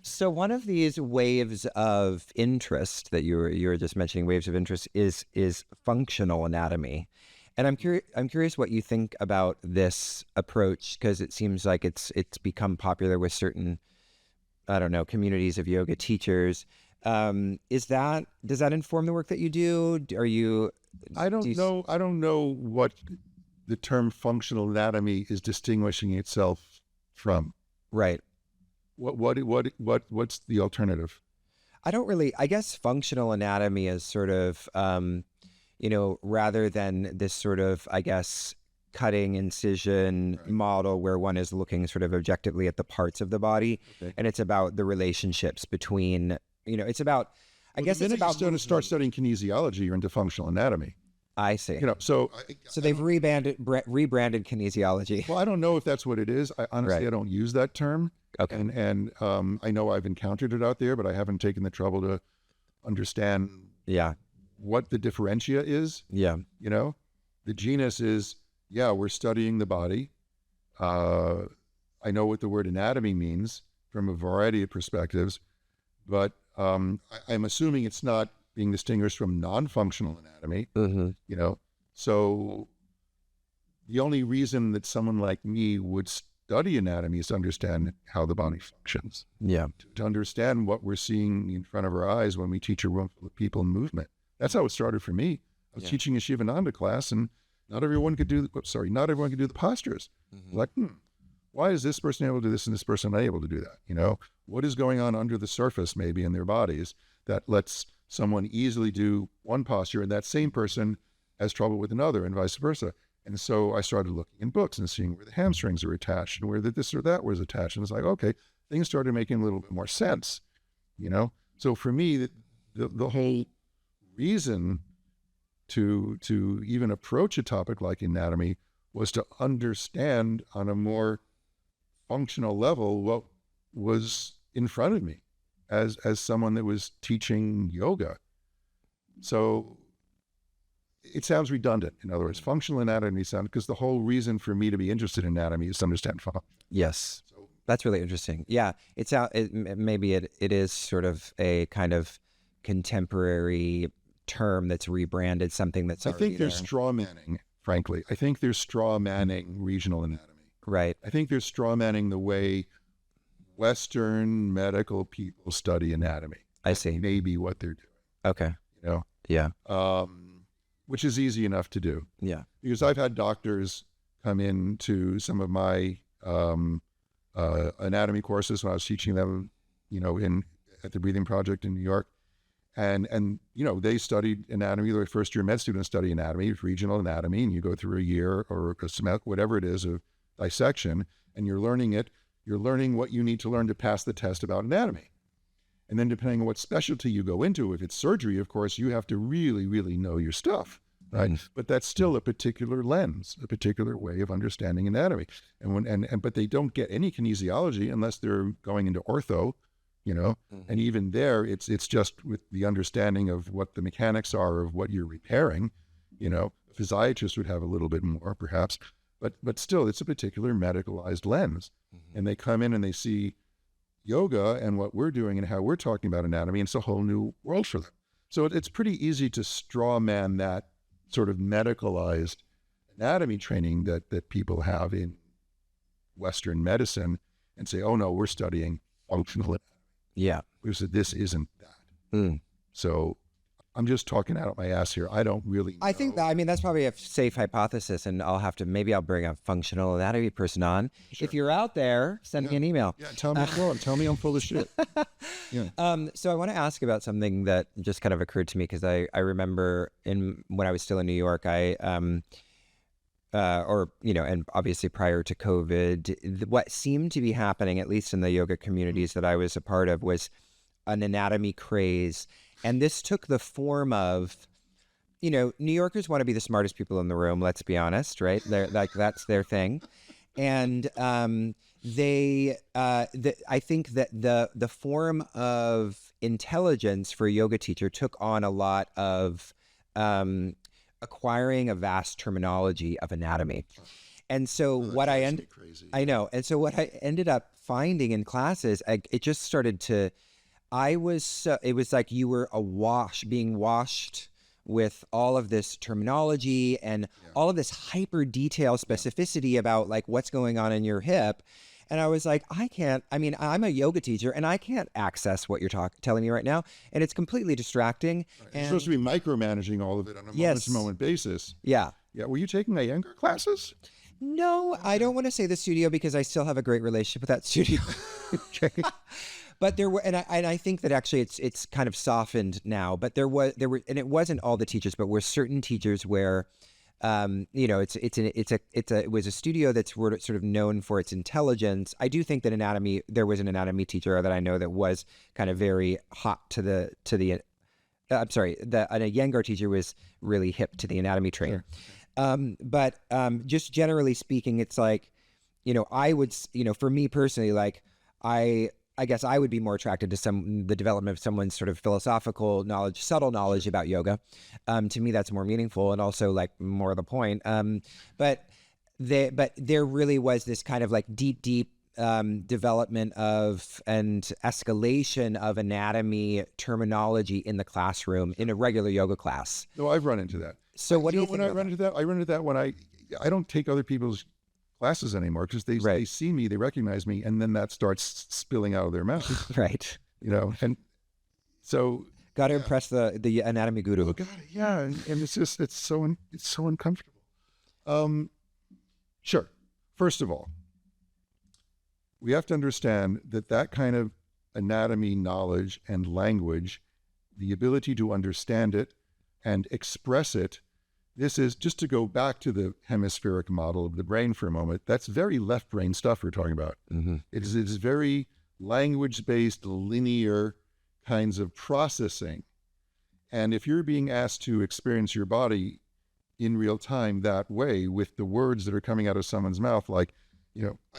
C: So one of these waves of interest that you were just mentioning, waves of interest, is functional anatomy. And I'm curious what you think about this approach, because it seems like it's become popular with certain, I don't know, communities of yoga teachers. Does that inform the work that you do?
B: I don't know what the term functional anatomy is distinguishing itself from.
C: Right.
B: What's the alternative?
C: I guess functional anatomy is sort of, rather than this sort of, I guess, cutting incision model where one is looking sort of objectively at the parts of the body. Okay. And it's about the relationships between, it's about, it's about.
B: You start studying kinesiology, you're into functional anatomy.
C: I see.
B: So
C: they've rebranded kinesiology.
B: Well, I don't know if that's what it is. I don't use that term.
C: Okay.
B: And I know I've encountered it out there, but I haven't taken the trouble to understand what the differentia is.
C: Yeah.
B: The genus is, we're studying the body. I know what the word anatomy means from a variety of perspectives, but I'm assuming it's not being distinguished from non-functional anatomy.
C: Mm-hmm.
B: So the only reason that someone like me would study anatomy is to understand how the body functions.
C: Yeah.
B: To understand what we're seeing in front of our eyes when we teach a room full of people in movement. That's how it started for me. I was teaching a Shivananda class, and not everyone could do the postures. Mm-hmm. Like, why is this person able to do this and this person not able to do that? What is going on under the surface maybe in their bodies that lets someone easily do one posture and that same person has trouble with another, and vice versa. And so I started looking in books and seeing where the hamstrings are attached and where this or that was attached. And it's like, okay, things started making a little bit more sense, So for me, the whole reason to even approach a topic like anatomy was to understand on a more functional level what was in front of me as someone that was teaching yoga. So it sounds redundant. In other words, functional anatomy sounds, because the whole reason for me to be interested in anatomy is to understand function.
C: Yes. So that's really interesting. Yeah. Maybe it is sort of a kind of contemporary term that's rebranded something that's already
B: I think there's straw manning, frankly. I think there's straw manning regional anatomy.
C: Right.
B: I think there's straw manning the way Western medical people study anatomy.
C: I see.
B: Maybe what they're doing.
C: Okay. Yeah.
B: Which is easy enough to do.
C: Yeah.
B: Because I've had doctors come in to some of my anatomy courses when I was teaching them, at the Breathing Project in New York. And they studied anatomy. Their first year med students study anatomy, regional anatomy, and you go through a year or a semester, whatever it is, of dissection, and you're learning it. You're learning what you need to learn to pass the test about anatomy. And then depending on what specialty you go into, if it's surgery, of course, you have to really, really know your stuff, right? Mm-hmm. But that's still a particular lens, a particular way of understanding anatomy. But they don't get any kinesiology unless they're going into ortho, mm-hmm. And even there, it's just with the understanding of what the mechanics are of what you're repairing. A physiatrist would have a little bit more, perhaps. but still, it's a particular medicalized lens. And they come in and they see yoga and what we're doing and how we're talking about anatomy, and it's a whole new world for them. So it's pretty easy to straw man that sort of medicalized anatomy training that people have in Western medicine and say, oh no, we're studying functional anatomy.
C: Yeah.
B: Because this isn't that. So I'm just talking out of my ass here. I don't really know.
C: I think that's probably a safe hypothesis, and maybe I'll bring a functional anatomy person on. Sure. If you're out there, send me an email.
B: Yeah, tell me I'm wrong. Tell me I'm full of shit. Yeah.
C: So I want to ask about something that just kind of occurred to me, because I remember when I was still in New York, and obviously prior to COVID, what seemed to be happening, at least in the yoga communities that I was a part of, was an anatomy craze. And this took the form of, New Yorkers want to be the smartest people in the room, let's be honest, right? They're like, that's their thing. And I think that the form of intelligence for a yoga teacher took on a lot of acquiring a vast terminology of anatomy. And so I know. And so what I ended up finding in classes, it just started to, it was like you were being washed with all of this terminology and all of this hyper detail specificity about like what's going on in your hip. And I was like, I'm a yoga teacher and I can't access what you're telling me right now. And it's completely distracting.
B: Right. You're supposed to be micromanaging all of it on a moment-to-moment basis.
C: Yeah.
B: Yeah. Were you taking Iyengar classes?
C: No, I don't want to say the studio because I still have a great relationship with that studio.
B: Okay.
C: But there were, and I think that actually it's kind of softened now. But there were, and it wasn't all the teachers, but were certain teachers where, it was a studio that's sort of known for its intelligence. I do think that there was an anatomy teacher that I know that was kind of very hot to the an Iyengar teacher was really hip to the anatomy training. Sure. But just generally speaking, it's like, for me personally, like I guess I would be more attracted to the development of someone's sort of philosophical knowledge, subtle knowledge about yoga. To me, that's more meaningful and also like more the point. But there really was this kind of like deep development of and escalation of anatomy terminology in the classroom in a regular yoga class.
B: No, I've run into that.
C: So what do you think?
B: When I run into that, I run into that when I don't take other people's classes anymore because they see me, they recognize me, and then that starts spilling out of their mouth.
C: Right.
B: And so
C: got to impress the anatomy guru.
B: Oh, God, yeah, and it's so uncomfortable. Sure. First of all, we have to understand that kind of anatomy knowledge and language, the ability to understand it and express it. This is, just to go back to the hemispheric model of the brain for a moment, that's very left brain stuff we're talking about. Mm-hmm. It is very language-based, linear kinds of processing. And if you're being asked to experience your body in real time that way with the words that are coming out of someone's mouth, like,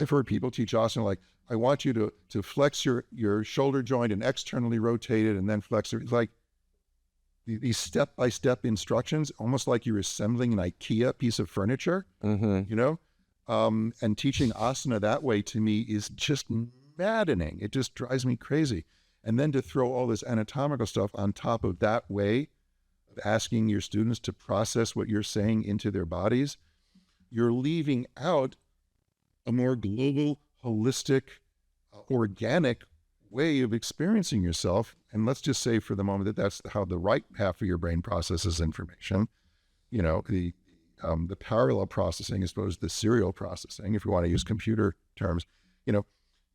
B: I've heard people teach asana like, I want you to flex your shoulder joint and externally rotate it and then flex it. Like, these step-by-step instructions, almost like you're assembling an IKEA piece of furniture, mm-hmm. And teaching asana that way to me is just maddening. It just drives me crazy. And then to throw all this anatomical stuff on top of that way of asking your students to process what you're saying into their bodies, you're leaving out a more global, holistic, organic way of experiencing yourself. And let's just say for the moment that that's how the right half of your brain processes information. The parallel processing as opposed to the serial processing, if you want to use computer terms.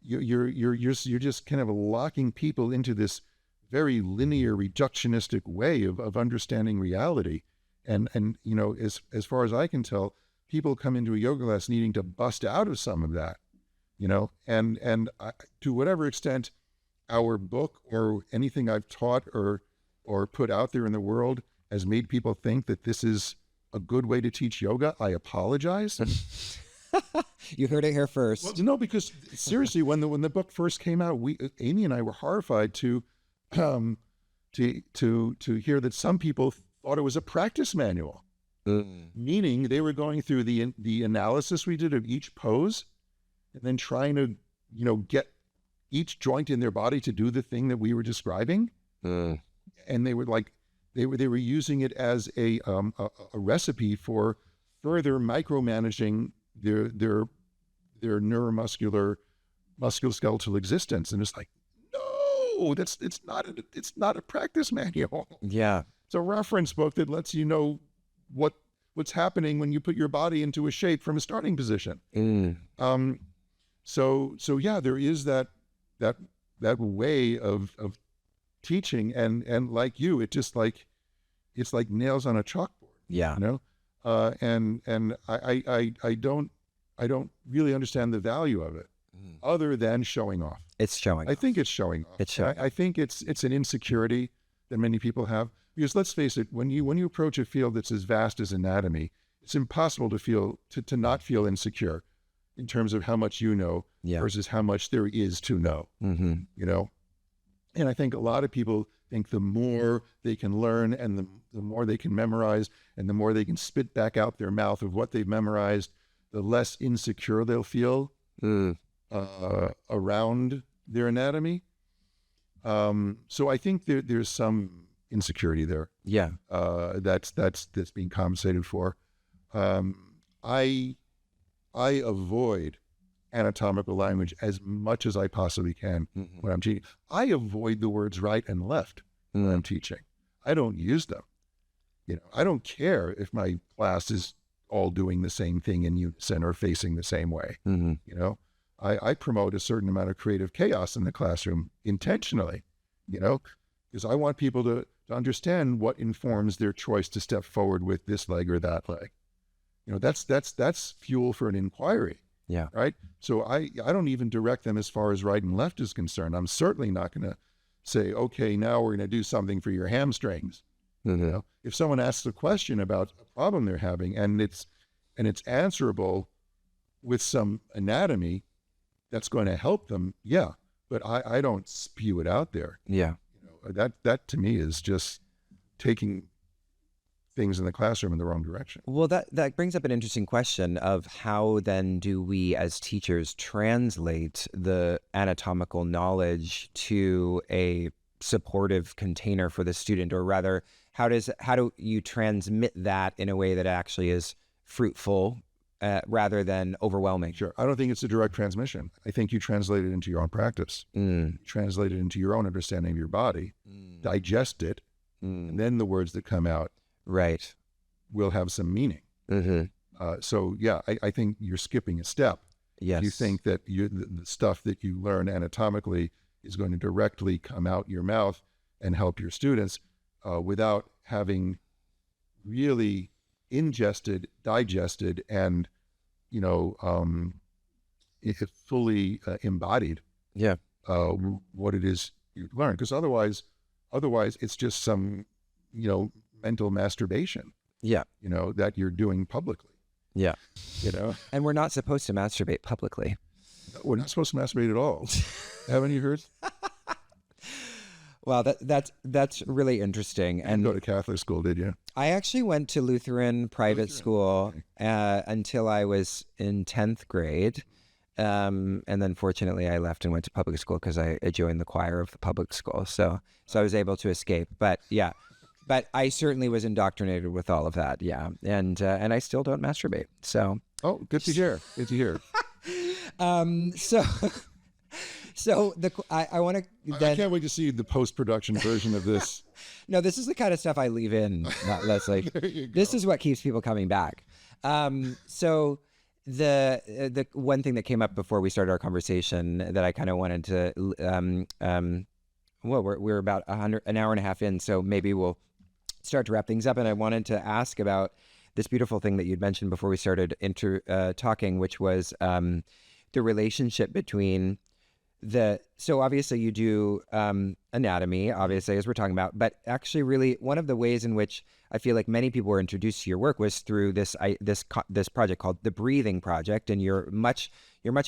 B: You're just kind of locking people into this very linear, reductionistic way of understanding reality. And as far as I can tell, people come into a yoga class needing to bust out of some of that. And to whatever extent our book or anything I've taught or put out there in the world has made people think that this is a good way to teach yoga, I apologize.
C: You heard it here first.
B: Well, no, because seriously, when the book first came out, Amy and I were horrified to hear that some people thought it was a practice manual. Meaning they were going through the analysis we did of each pose and then trying to, get each joint in their body to do the thing that we were describing. And they were like, they were using it as a recipe for further micromanaging their neuromuscular musculoskeletal existence. And it's like, no, it's not a practice manual.
C: Yeah.
B: It's a reference book that lets you know what's happening when you put your body into a shape from a starting position. So yeah, there is that way of teaching, and like you, it's like nails on a chalkboard.
C: Yeah.
B: And I don't really understand the value of it, other than showing off.
C: It's showing.
B: I think it's showing off.
C: It's showing.
B: I think it's an insecurity that many people have. Because let's face it, when you approach a field that's as vast as anatomy, it's impossible to not feel insecure in terms of how much you know versus how much there is to know. And I think a lot of people think the more they can learn and the more they can memorize and the more they can spit back out their mouth of what they've memorized, the less insecure they'll feel around their anatomy. So I think there's some insecurity there.
C: Yeah.
B: That's being compensated for. I avoid anatomical language as much as I possibly can when I'm teaching. I avoid the words right and left when I'm teaching. I don't use them. I don't care if my class is all doing the same thing in unison or facing the same way. I promote a certain amount of creative chaos in the classroom intentionally, because I want people to understand what informs their choice to step forward with this leg or that leg. That's fuel for an inquiry.
C: Yeah.
B: Right. So I don't even direct them as far as right and left is concerned. I'm certainly not going to say, okay, now we're going to do something for your hamstrings. If someone asks a question about a problem they're having and it's answerable with some anatomy that's going to help them, yeah. But I don't spew it out there.
C: Yeah.
B: That to me is just taking things in the classroom in the wrong direction.
C: Well, that brings up an interesting question of how then do we as teachers translate the anatomical knowledge to a supportive container for the student, or rather, how do you transmit that in a way that actually is fruitful rather than overwhelming?
B: Sure. I don't think it's a direct transmission. I think you translate it into your own practice. Translate it into your own understanding of your body, digest it, and then the words that come out will have some meaning. So yeah, I think you're skipping a step.
C: Yes.
B: You think that the stuff that you learn anatomically is going to directly come out your mouth and help your students without having really ingested, digested, and fully embodied what it is you learn. Because otherwise it's just some mental masturbation. That you're doing publicly.
C: And we're not supposed to masturbate publicly.
B: We're not supposed to masturbate at all. Haven't you heard?
C: Wow, that's really interesting.
B: You didn't go to Catholic school, did you?
C: I actually went to Lutheran private school until I was in 10th grade. And then fortunately I left and went to public school because I joined the choir of the public school. So I was able to escape. But I certainly was indoctrinated with all of that. Yeah. And I still don't masturbate. So.
B: Oh, good to hear. Good to hear.
C: So I want to.
B: I can't wait to see the post-production version of this.
C: No, this is the kind of stuff I leave in, Leslie. This is what keeps people coming back. So the one thing that came up before we started our conversation that I kind of wanted to, we're about an hour and a half in, so maybe we'll start to wrap things up. And I wanted to ask about this beautiful thing that you'd mentioned before we started talking, which was the relationship between So obviously you do anatomy, obviously, as we're talking about, but actually really one of the ways in which I feel like many people were introduced to your work was through this project called the Breathing Project, and you're much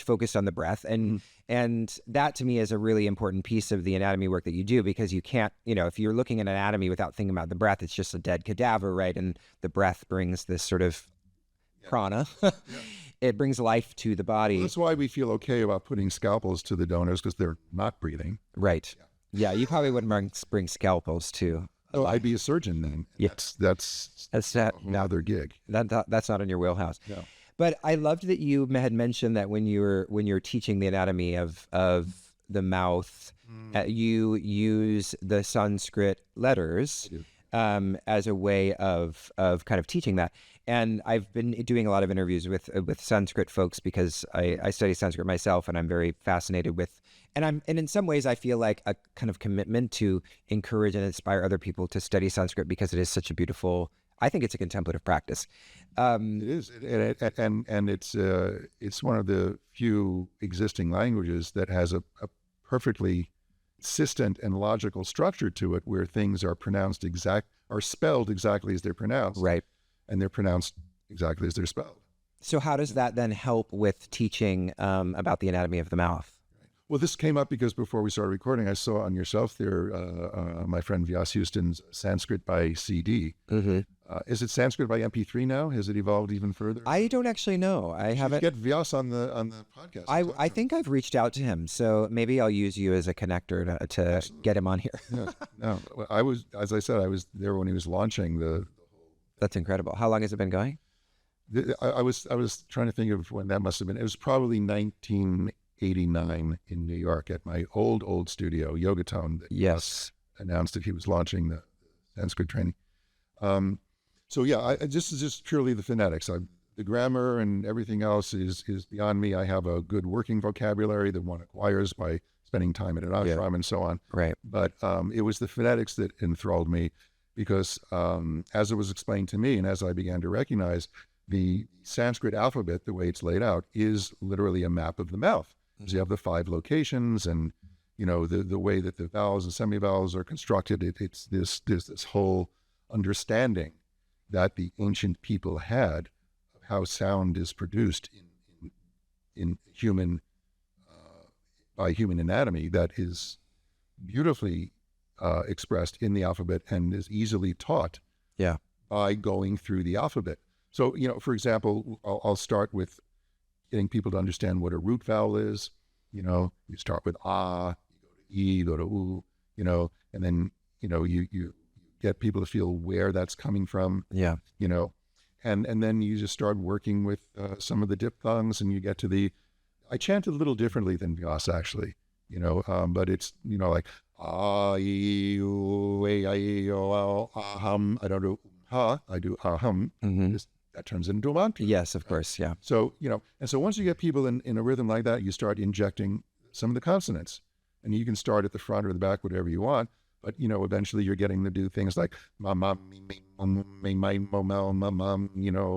C: focused on the breath, and that to me is a really important piece of the anatomy work that you do, because you can't, if you're looking at anatomy without thinking about the breath, it's just a dead cadaver, right? And the breath brings this sort of prana. It brings life to the body.
B: Well, that's why we feel okay about putting scalpels to the donors, because they're not breathing.
C: Right. Yeah, you probably wouldn't bring scalpels to.
B: Oh, I'd be a surgeon then.
C: Yes.
B: That's another gig.
C: That's not in your wheelhouse.
B: No.
C: But I loved that you had mentioned that when you're teaching the anatomy of the mouth, you use the Sanskrit letters as a way of kind of teaching that. And I've been doing a lot of interviews with Sanskrit folks, because I study Sanskrit myself, and I'm very fascinated with, and in some ways I feel like a kind of commitment to encourage and inspire other people to study Sanskrit, because it is such a beautiful, I think it's a contemplative practice.
B: It is, and it's one of the few existing languages that has a perfectly consistent and logical structure to it, where things are spelled exactly as they're pronounced.
C: Right.
B: And they're pronounced exactly as they're spelled.
C: So how does that then help with teaching about the anatomy of the mouth?
B: Well, this came up because before we started recording, I saw on your shelf there my friend Vyas Houston's Sanskrit by CD.
C: Mm-hmm.
B: Is it Sanskrit by MP3 now? Has it evolved even further?
C: I don't actually know. I haven't.
B: Get Vyas on the podcast.
C: I think I've reached out to him, so maybe I'll use you as a connector to get him on here.
B: Yeah. No, I was, as I said, I was there when he was launching the.
C: That's incredible. How long has it been going?
B: I was trying to think of when that must have been. It was probably 1989 in New York at my old studio, Yogatone.
C: Yes.
B: Announced that he was launching the Sanskrit training. So yeah, this is just purely the phonetics. The grammar and everything else is beyond me. I have a good working vocabulary that one acquires by spending time at an ashram and so on.
C: Right.
B: But it was the phonetics that enthralled me, because as it was explained to me, and as I began to recognize, the Sanskrit alphabet, the way it's laid out, is literally a map of the mouth. Mm-hmm. So you have the 5 locations, and the way that the vowels and semivowels are constructed. It's this whole understanding that the ancient people had of how sound is produced in human by human anatomy, that is beautifully expressed in the alphabet and is easily taught by going through the alphabet. So, for example, I'll start with getting people to understand what a root vowel is. You start with ah, you go to e, go to u, and then, you get people to feel where that's coming from. Yeah. And then you just start working with some of the diphthongs, and you get to I chant a little differently than Vyas, actually, but it's, like ah, e, u, a, I, e, o, aham. I don't do ha, I do aham. Mm-hmm. That turns into a mantra.
C: Yes, of course, yeah.
B: So, and so once you get people in a rhythm like that, you start injecting some of the consonants. And you can start at the front or the back, whatever you want. But, eventually you're getting to do things like ma, ma, me, me, my, mo, mel, ma, mum,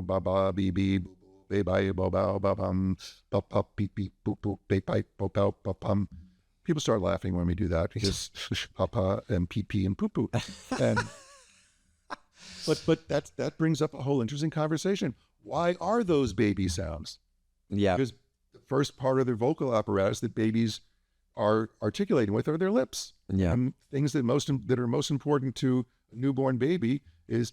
B: ba, ba, be, be, boo, boo, be, bye, bo, bow, ba, bum, ba, pa, beep, beep, boop, boop, be, bye, bo, bow, ba, pum. People start laughing when we do that, because papa and pee, pee, and poo, poo. And... But that brings up a whole interesting conversation. Why are those baby sounds?
C: Yeah.
B: Because the first part of their vocal apparatus that babies are articulating with are their lips.
C: Yeah.
B: And things that are most important to a newborn baby is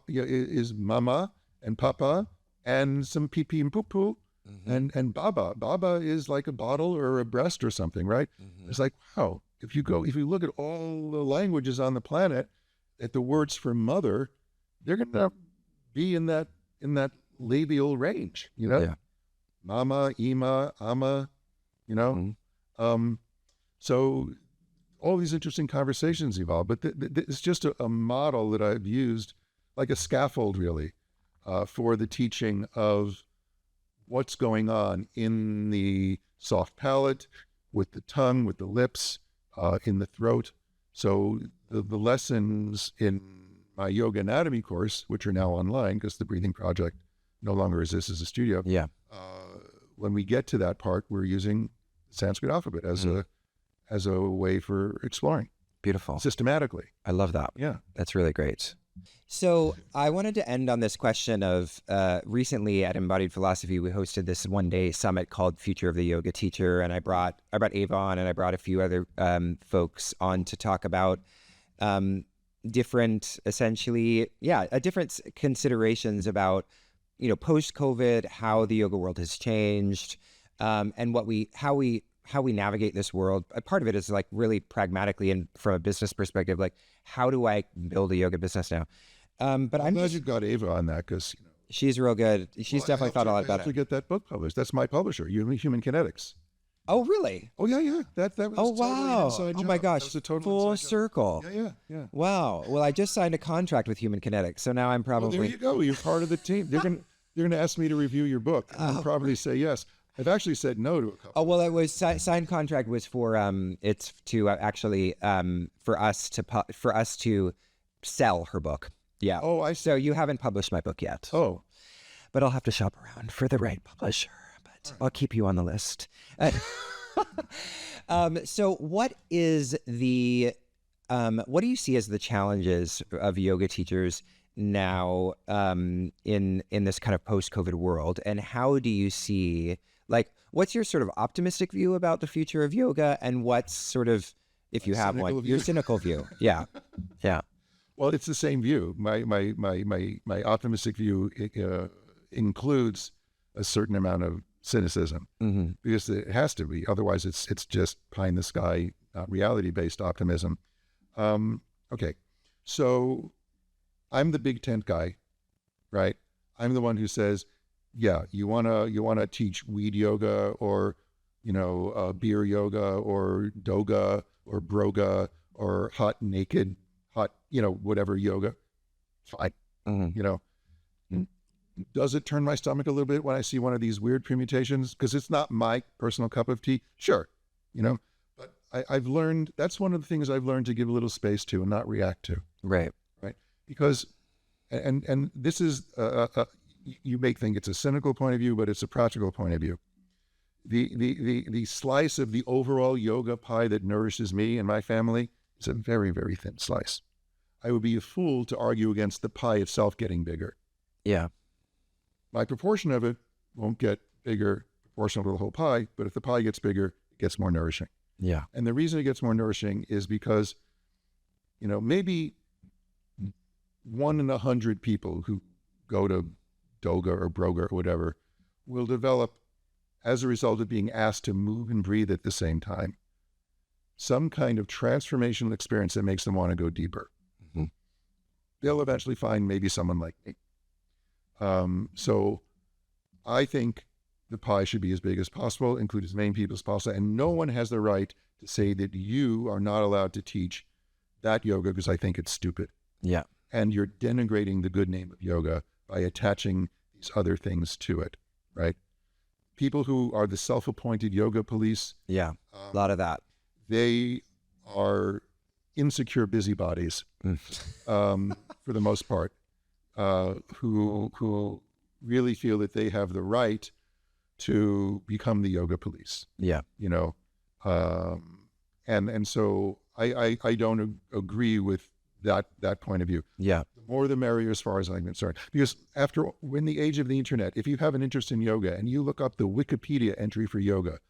B: is mama and papa and some pee pee and poo poo. Mm-hmm. And baba. Baba is like a bottle or a breast or something, right? Mm-hmm. It's like, wow, if you look at all the languages on the planet, at the words for mother, they're going to be in that labial range, Yeah. Mama, ima, ama, Mm-hmm. So all these interesting conversations evolve, but it's just a model that I've used, like a scaffold, really, for the teaching of what's going on in the soft palate, with the tongue, with the lips, in the throat. So the lessons in my yoga anatomy course, which are now online because the Breathing Project no longer exists as a studio.
C: Yeah.
B: When we get to that part, we're using the Sanskrit alphabet as as a way for exploring
C: Beautiful.
B: systematically.
C: I love that.
B: Yeah.
C: That's really great. So I wanted to end on this question of recently at Embodied Philosophy, we hosted this one-day summit called Future of the Yoga Teacher, and I brought Ava on, and I brought a few other folks on to talk about different, essentially, different considerations about, post-COVID, how the yoga world has changed, and how we navigate this world. A part of it is like really pragmatically and from a business perspective, like how do I build a yoga business now? But I'm
B: glad
C: just,
B: you got Ava on that, because
C: she's real good. She's definitely thought a lot about
B: to
C: it.
B: get that book published. That's my publisher, Human Kinetics.
C: Oh, really?
B: Oh yeah. That was
C: Oh,
B: totally an
C: wow.
B: inside
C: Oh
B: job.
C: my
B: That
C: gosh.
B: was a total
C: Full
B: inside job.
C: circle.
B: Yeah.
C: Wow. Well, I just signed a contract with Human Kinetics, so now I'm
B: Well,
C: probably.
B: there you go. You're part of the team. They're gonna ask me to review your book. I'll probably say yes. I've actually said no to a couple.
C: Oh, well, it was signed contract was for it's to actually for us to sell her book. Yeah.
B: Oh, I see.
C: So you haven't published my book yet.
B: Oh,
C: But I'll have to shop around for the right publisher. But I'll keep you on the list. So what is what do you see as the challenges of yoga teachers now in this kind of post-COVID world? And how do you see, like, what's your sort of optimistic view about the future of yoga, and what's sort of, if you have one, your cynical view? Yeah.
B: well, it's the same view. My optimistic view includes a certain amount of cynicism, because it has to be. Otherwise, it's just pie in the sky, reality-based optimism. Okay, so I'm the big tent guy, right? I'm the one who says, yeah, you wanna teach weed yoga, or beer yoga, or doga, or broga, or hot whatever yoga. Fine. Does it turn my stomach a little bit when I see one of these weird permutations? Because it's not my personal cup of tea. Sure, but I've learned, that's one of the things I've learned, to give a little space to and not react to.
C: Right.
B: Because, and this is, you may think it's a cynical point of view, but it's a practical point of view. The slice of the overall yoga pie that nourishes me and my family is a very, very thin slice. I would be a fool to argue against the pie itself getting bigger.
C: Yeah.
B: My proportion of it won't get bigger proportional to the whole pie, but if the pie gets bigger, it gets more nourishing.
C: Yeah.
B: And the reason it gets more nourishing is because, maybe 1 in 100 people who go to Doga or Broga or whatever will develop, as a result of being asked to move and breathe at the same time, some kind of transformational experience that makes them want to go deeper. They'll eventually find maybe someone like me. So I think the pie should be as big as possible, include as many people as possible, and no one has the right to say that you are not allowed to teach that yoga because I think it's stupid.
C: Yeah.
B: And you're denigrating the good name of yoga by attaching these other things to it, right? People who are the self-appointed yoga police.
C: Yeah. A lot of that.
B: They are insecure busybodies, for the most part, who really feel that they have the right to become the yoga police.
C: Yeah.
B: And so I don't agree with that point of view.
C: Yeah.
B: The more the merrier, as far as I'm concerned. Because in the age of the internet, if you have an interest in yoga and you look up the Wikipedia entry for yoga,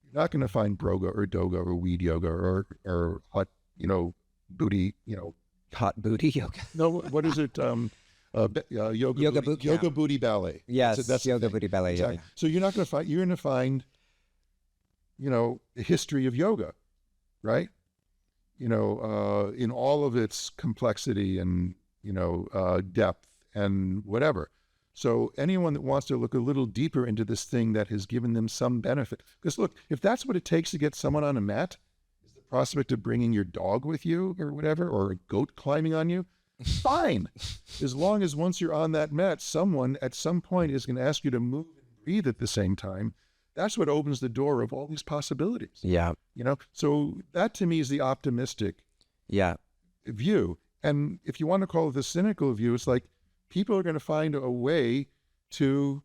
B: you're not going to find broga or doga or weed yoga or hot, booty,
C: Hot booty yoga.
B: No, what is it? Yoga
C: boot camp.
B: yoga booty ballet.
C: Yes,
B: that's the
C: yoga
B: thing.
C: booty ballet.
B: Exactly.
C: Yeah.
B: So you're not going to find. You're going to find, the history of yoga, right? In all of its complexity and depth and whatever. So anyone that wants to look a little deeper into this thing that has given them some benefit, because look, if that's what it takes to get someone on a mat, is the prospect of bringing your dog with you or whatever, or a goat climbing on you, fine. As long as once you're on that mat, someone at some point is going to ask you to move and breathe at the same time. That's what opens the door of all these possibilities.
C: Yeah.
B: So that to me is the optimistic view. And if you want to call it the cynical view, it's like people are going to find a way to,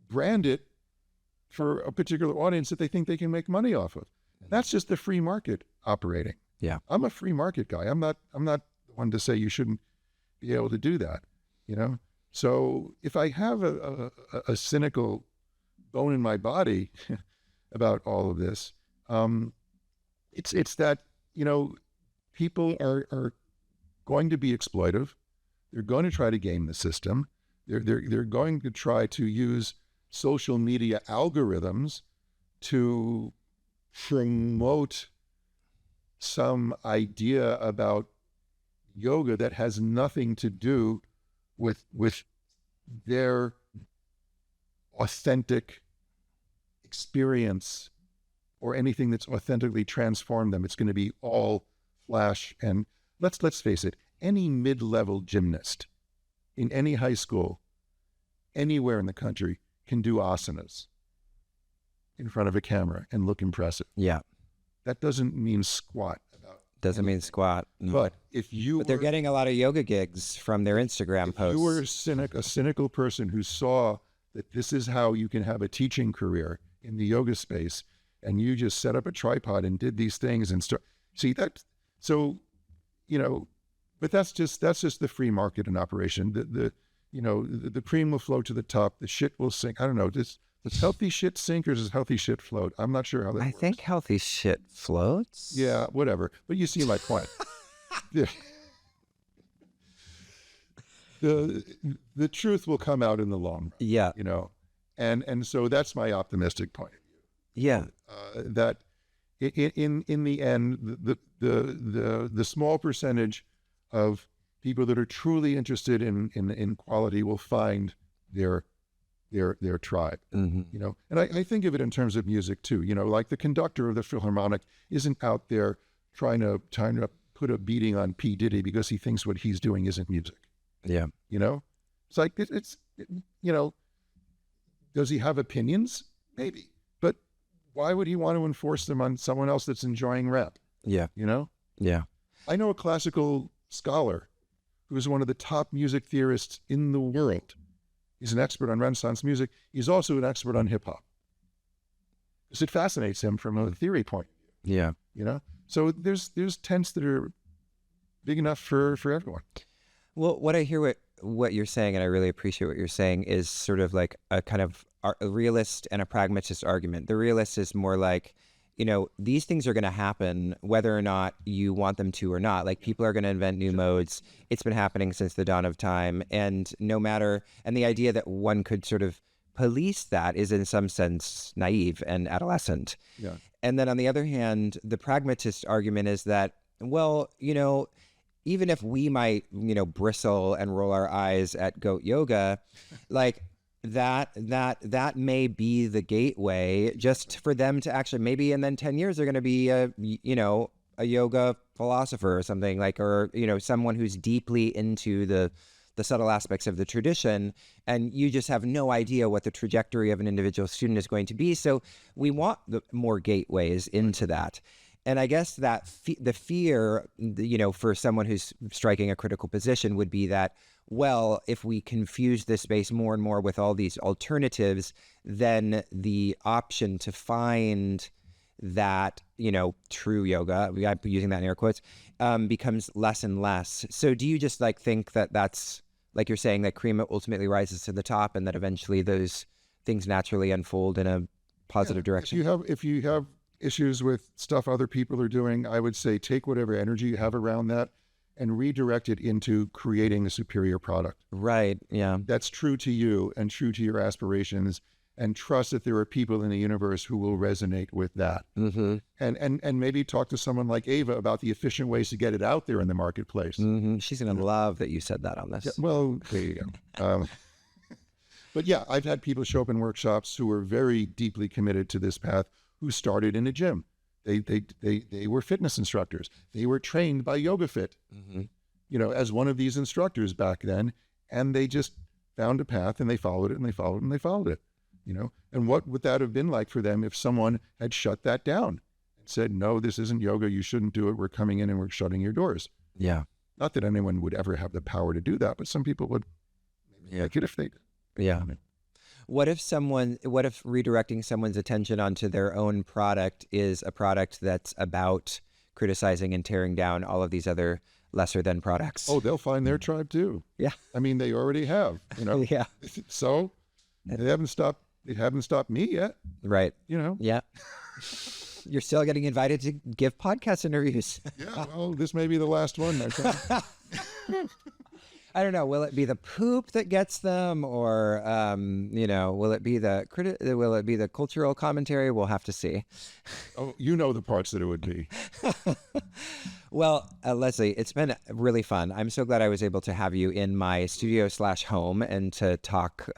B: brand it for a particular audience that they think they can make money off of. That's just the free market operating.
C: Yeah.
B: I'm a free market guy. I'm not the one to say you shouldn't be able to do that, you know? So if I have a cynical bone in my body about all of this, it's that, you know, people are going to be exploitive. They're going to try to game the system. They're going to try to use social media algorithms to promote some idea about yoga that has nothing to do with their authentic experience or anything that's authentically transformed them. It's going to be all flash. And let's face it, any mid-level gymnast in any high school, anywhere in the country, can do asanas in front of a camera and look impressive.
C: Yeah.
B: That doesn't mean squat.
C: Doesn't mean squat. No.
B: But if you
C: But they're getting a lot of yoga gigs from their Instagram posts.
B: If you were a cynical person who saw that this is how you can have a teaching career in the yoga space, and you just set up a tripod and did these things and see that. So, you know, but that's just the free market in operation. The cream will float to the top. The shit will sink. I don't know. Does healthy shit sink or does healthy shit float? I'm not sure how that works.
C: I think healthy shit floats.
B: Yeah, whatever. But you see my point. The truth will come out in the long run.
C: Yeah.
B: You know, and so that's my optimistic point of view.
C: Yeah.
B: That in the end, the small percentage of people that are truly interested in quality will find their tribe.
C: Mm-hmm.
B: You know, and I think of it in terms of music too. You know, like the conductor of the Philharmonic isn't out there trying to put a beating on P. Diddy because he thinks what he's doing isn't music.
C: Yeah.
B: You know, it's like you know, does he have opinions? Maybe, but why would he want to enforce them on someone else that's enjoying rap?
C: Yeah.
B: You know?
C: Yeah.
B: I know a classical scholar who is one of the top music theorists in the world. He's an expert on Renaissance music. He's also an expert on hip hop. Because it fascinates him from a theory point of view.
C: Yeah.
B: You know? So there's tents that are big enough for everyone.
C: Well, what I hear what you're saying, and I really appreciate what you're saying, is sort of like a kind of a realist and a pragmatist argument. The realist is more like, you know, these things are going to happen whether or not you want them to or not. Like, people are going to invent new modes. It's been happening since the dawn of time. And the idea that one could sort of police that is in some sense naive and adolescent.
B: Yeah.
C: And then on the other hand, the pragmatist argument is that, well, you know, even if we might, you know, bristle and roll our eyes at goat yoga, like that may be the gateway just for them to actually, maybe in then 10 years, they're going to be a yoga philosopher or something, like, or, you know, someone who's deeply into the subtle aspects of the tradition, and you just have no idea what the trajectory of an individual student is going to be. So we want more gateways into that. And I guess that the fear, you know, for someone who's striking a critical position would be that, well, if we confuse this space more and more with all these alternatives, then the option to find that, you know, true yoga, I'm using that in air quotes, becomes less and less. So do you just like think that that's, like you're saying, that cream ultimately rises to the top and that eventually those things naturally unfold in a positive direction?
B: If you have issues with stuff other people are doing, I would say take whatever energy you have around that and redirect it into creating a superior product.
C: Right. Yeah.
B: That's true to you and true to your aspirations, and trust that there are people in the universe who will resonate with that.
C: Mm-hmm.
B: And maybe talk to someone like Ava about the efficient ways to get it out there in the marketplace.
C: Mm-hmm. She's going to love that you said that on this.
B: Yeah, well, there you go. But yeah, I've had people show up in workshops who were very deeply committed to this path, who started in a gym. They were fitness instructors. They were trained by YogaFit,
C: mm-hmm.
B: you know, as one of these instructors back then, and they just found a path and they followed it and they followed it and they followed it, you know. And what would that have been like for them if someone had shut that down and said, no, this isn't yoga, you shouldn't do it, we're coming in and we're shutting your doors?
C: Yeah.
B: Not that anyone would ever have the power to do that, but some people would maybe like it if they did.
C: Yeah. what if redirecting someone's attention onto their own product is a product that's about criticizing and tearing down all of these other lesser than products?
B: Oh, they'll find their tribe too.
C: Yeah.
B: I mean, they already have,
C: Yeah.
B: So they haven't stopped me yet.
C: Right.
B: Yeah.
C: You're still getting invited to give podcast interviews.
B: Yeah. Well, this may be the last one. I think.
C: I don't know. Will it be the poop that gets them, or will it be the cultural commentary? We'll have to see.
B: Oh, the parts that it would be.
C: Well, Leslie, it's been really fun. I'm so glad I was able to have you in my studio/home and to talk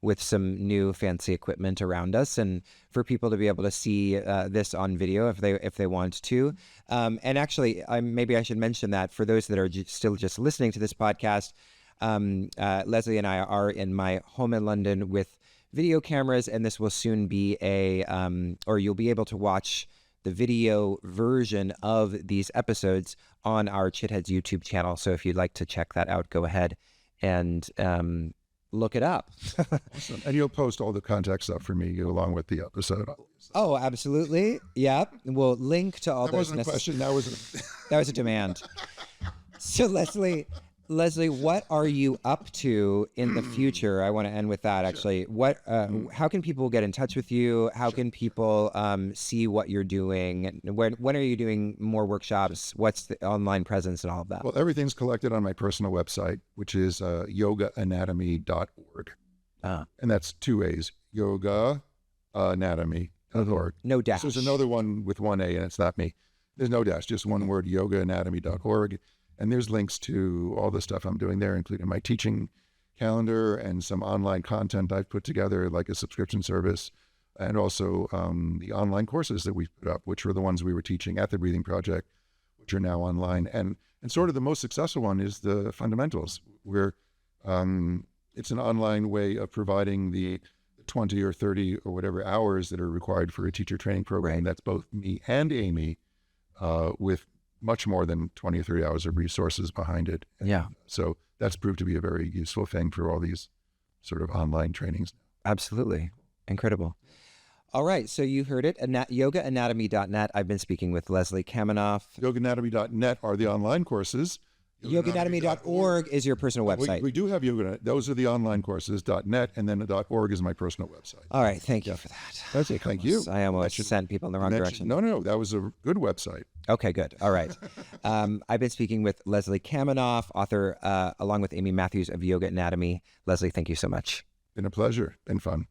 C: with some new fancy equipment around us, and for people to be able to see this on video if they want to. And actually, maybe I should mention that for those that are still just listening to this podcast, Leslie and I are in my home in London with video cameras, and this will soon be or you'll be able to watch the video version of these episodes on our Chitheads YouTube channel. So if you'd like to check that out, go ahead and look it up.
B: Awesome. And you'll post all the contact stuff for me along with the episode.
C: Oh, absolutely. Yep. We'll link to all
B: that
C: those.
B: That wasn't a question.
C: That was a demand. So Leslie, what are you up to in the future? I want to end with that, actually. How can people get in touch with you? How can people see what you're doing? When are you doing more workshops? What's the online presence and all of that?
B: Well, everything's collected on my personal website, which is yogaanatomy.org. And that's 2 A's, yogaanatomy.org.
C: No dash.
B: So there's another one with 1 A, and it's not me. There's no dash, just one word, yogaanatomy.org. And there's links to all the stuff I'm doing there, including my teaching calendar and some online content I've put together, like a subscription service, and also the online courses that we put up, which were the ones we were teaching at the Breathing Project, which are now online. And sort of the most successful one is the fundamentals, where it's an online way of providing the 20 or 30 or whatever hours that are required for a teacher training program.
C: Right.
B: That's both me and Amy, with much more than 20 or 30 hours of resources behind it.
C: Yeah.
B: So that's proved to be a very useful thing for all these sort of online trainings.
C: Absolutely. Incredible. All right. So you heard it. Yogaanatomy.net. I've been speaking with Leslie Kaminoff.
B: Yogaanatomy.net are the online courses.
C: Yogaanatomy.org is your personal website.
B: We do have yoga. Those are the online courses, .net, and then the .org is my personal website.
C: All right. Thank you for that.
B: That's it. Thank you.
C: I almost sent people in the wrong direction.
B: No. That was a good website.
C: Okay, good. All right. I've been speaking with Leslie Kaminoff, author, along with Amy Matthews of Yoga Anatomy. Leslie, thank you so much.
B: Been a pleasure. Been fun.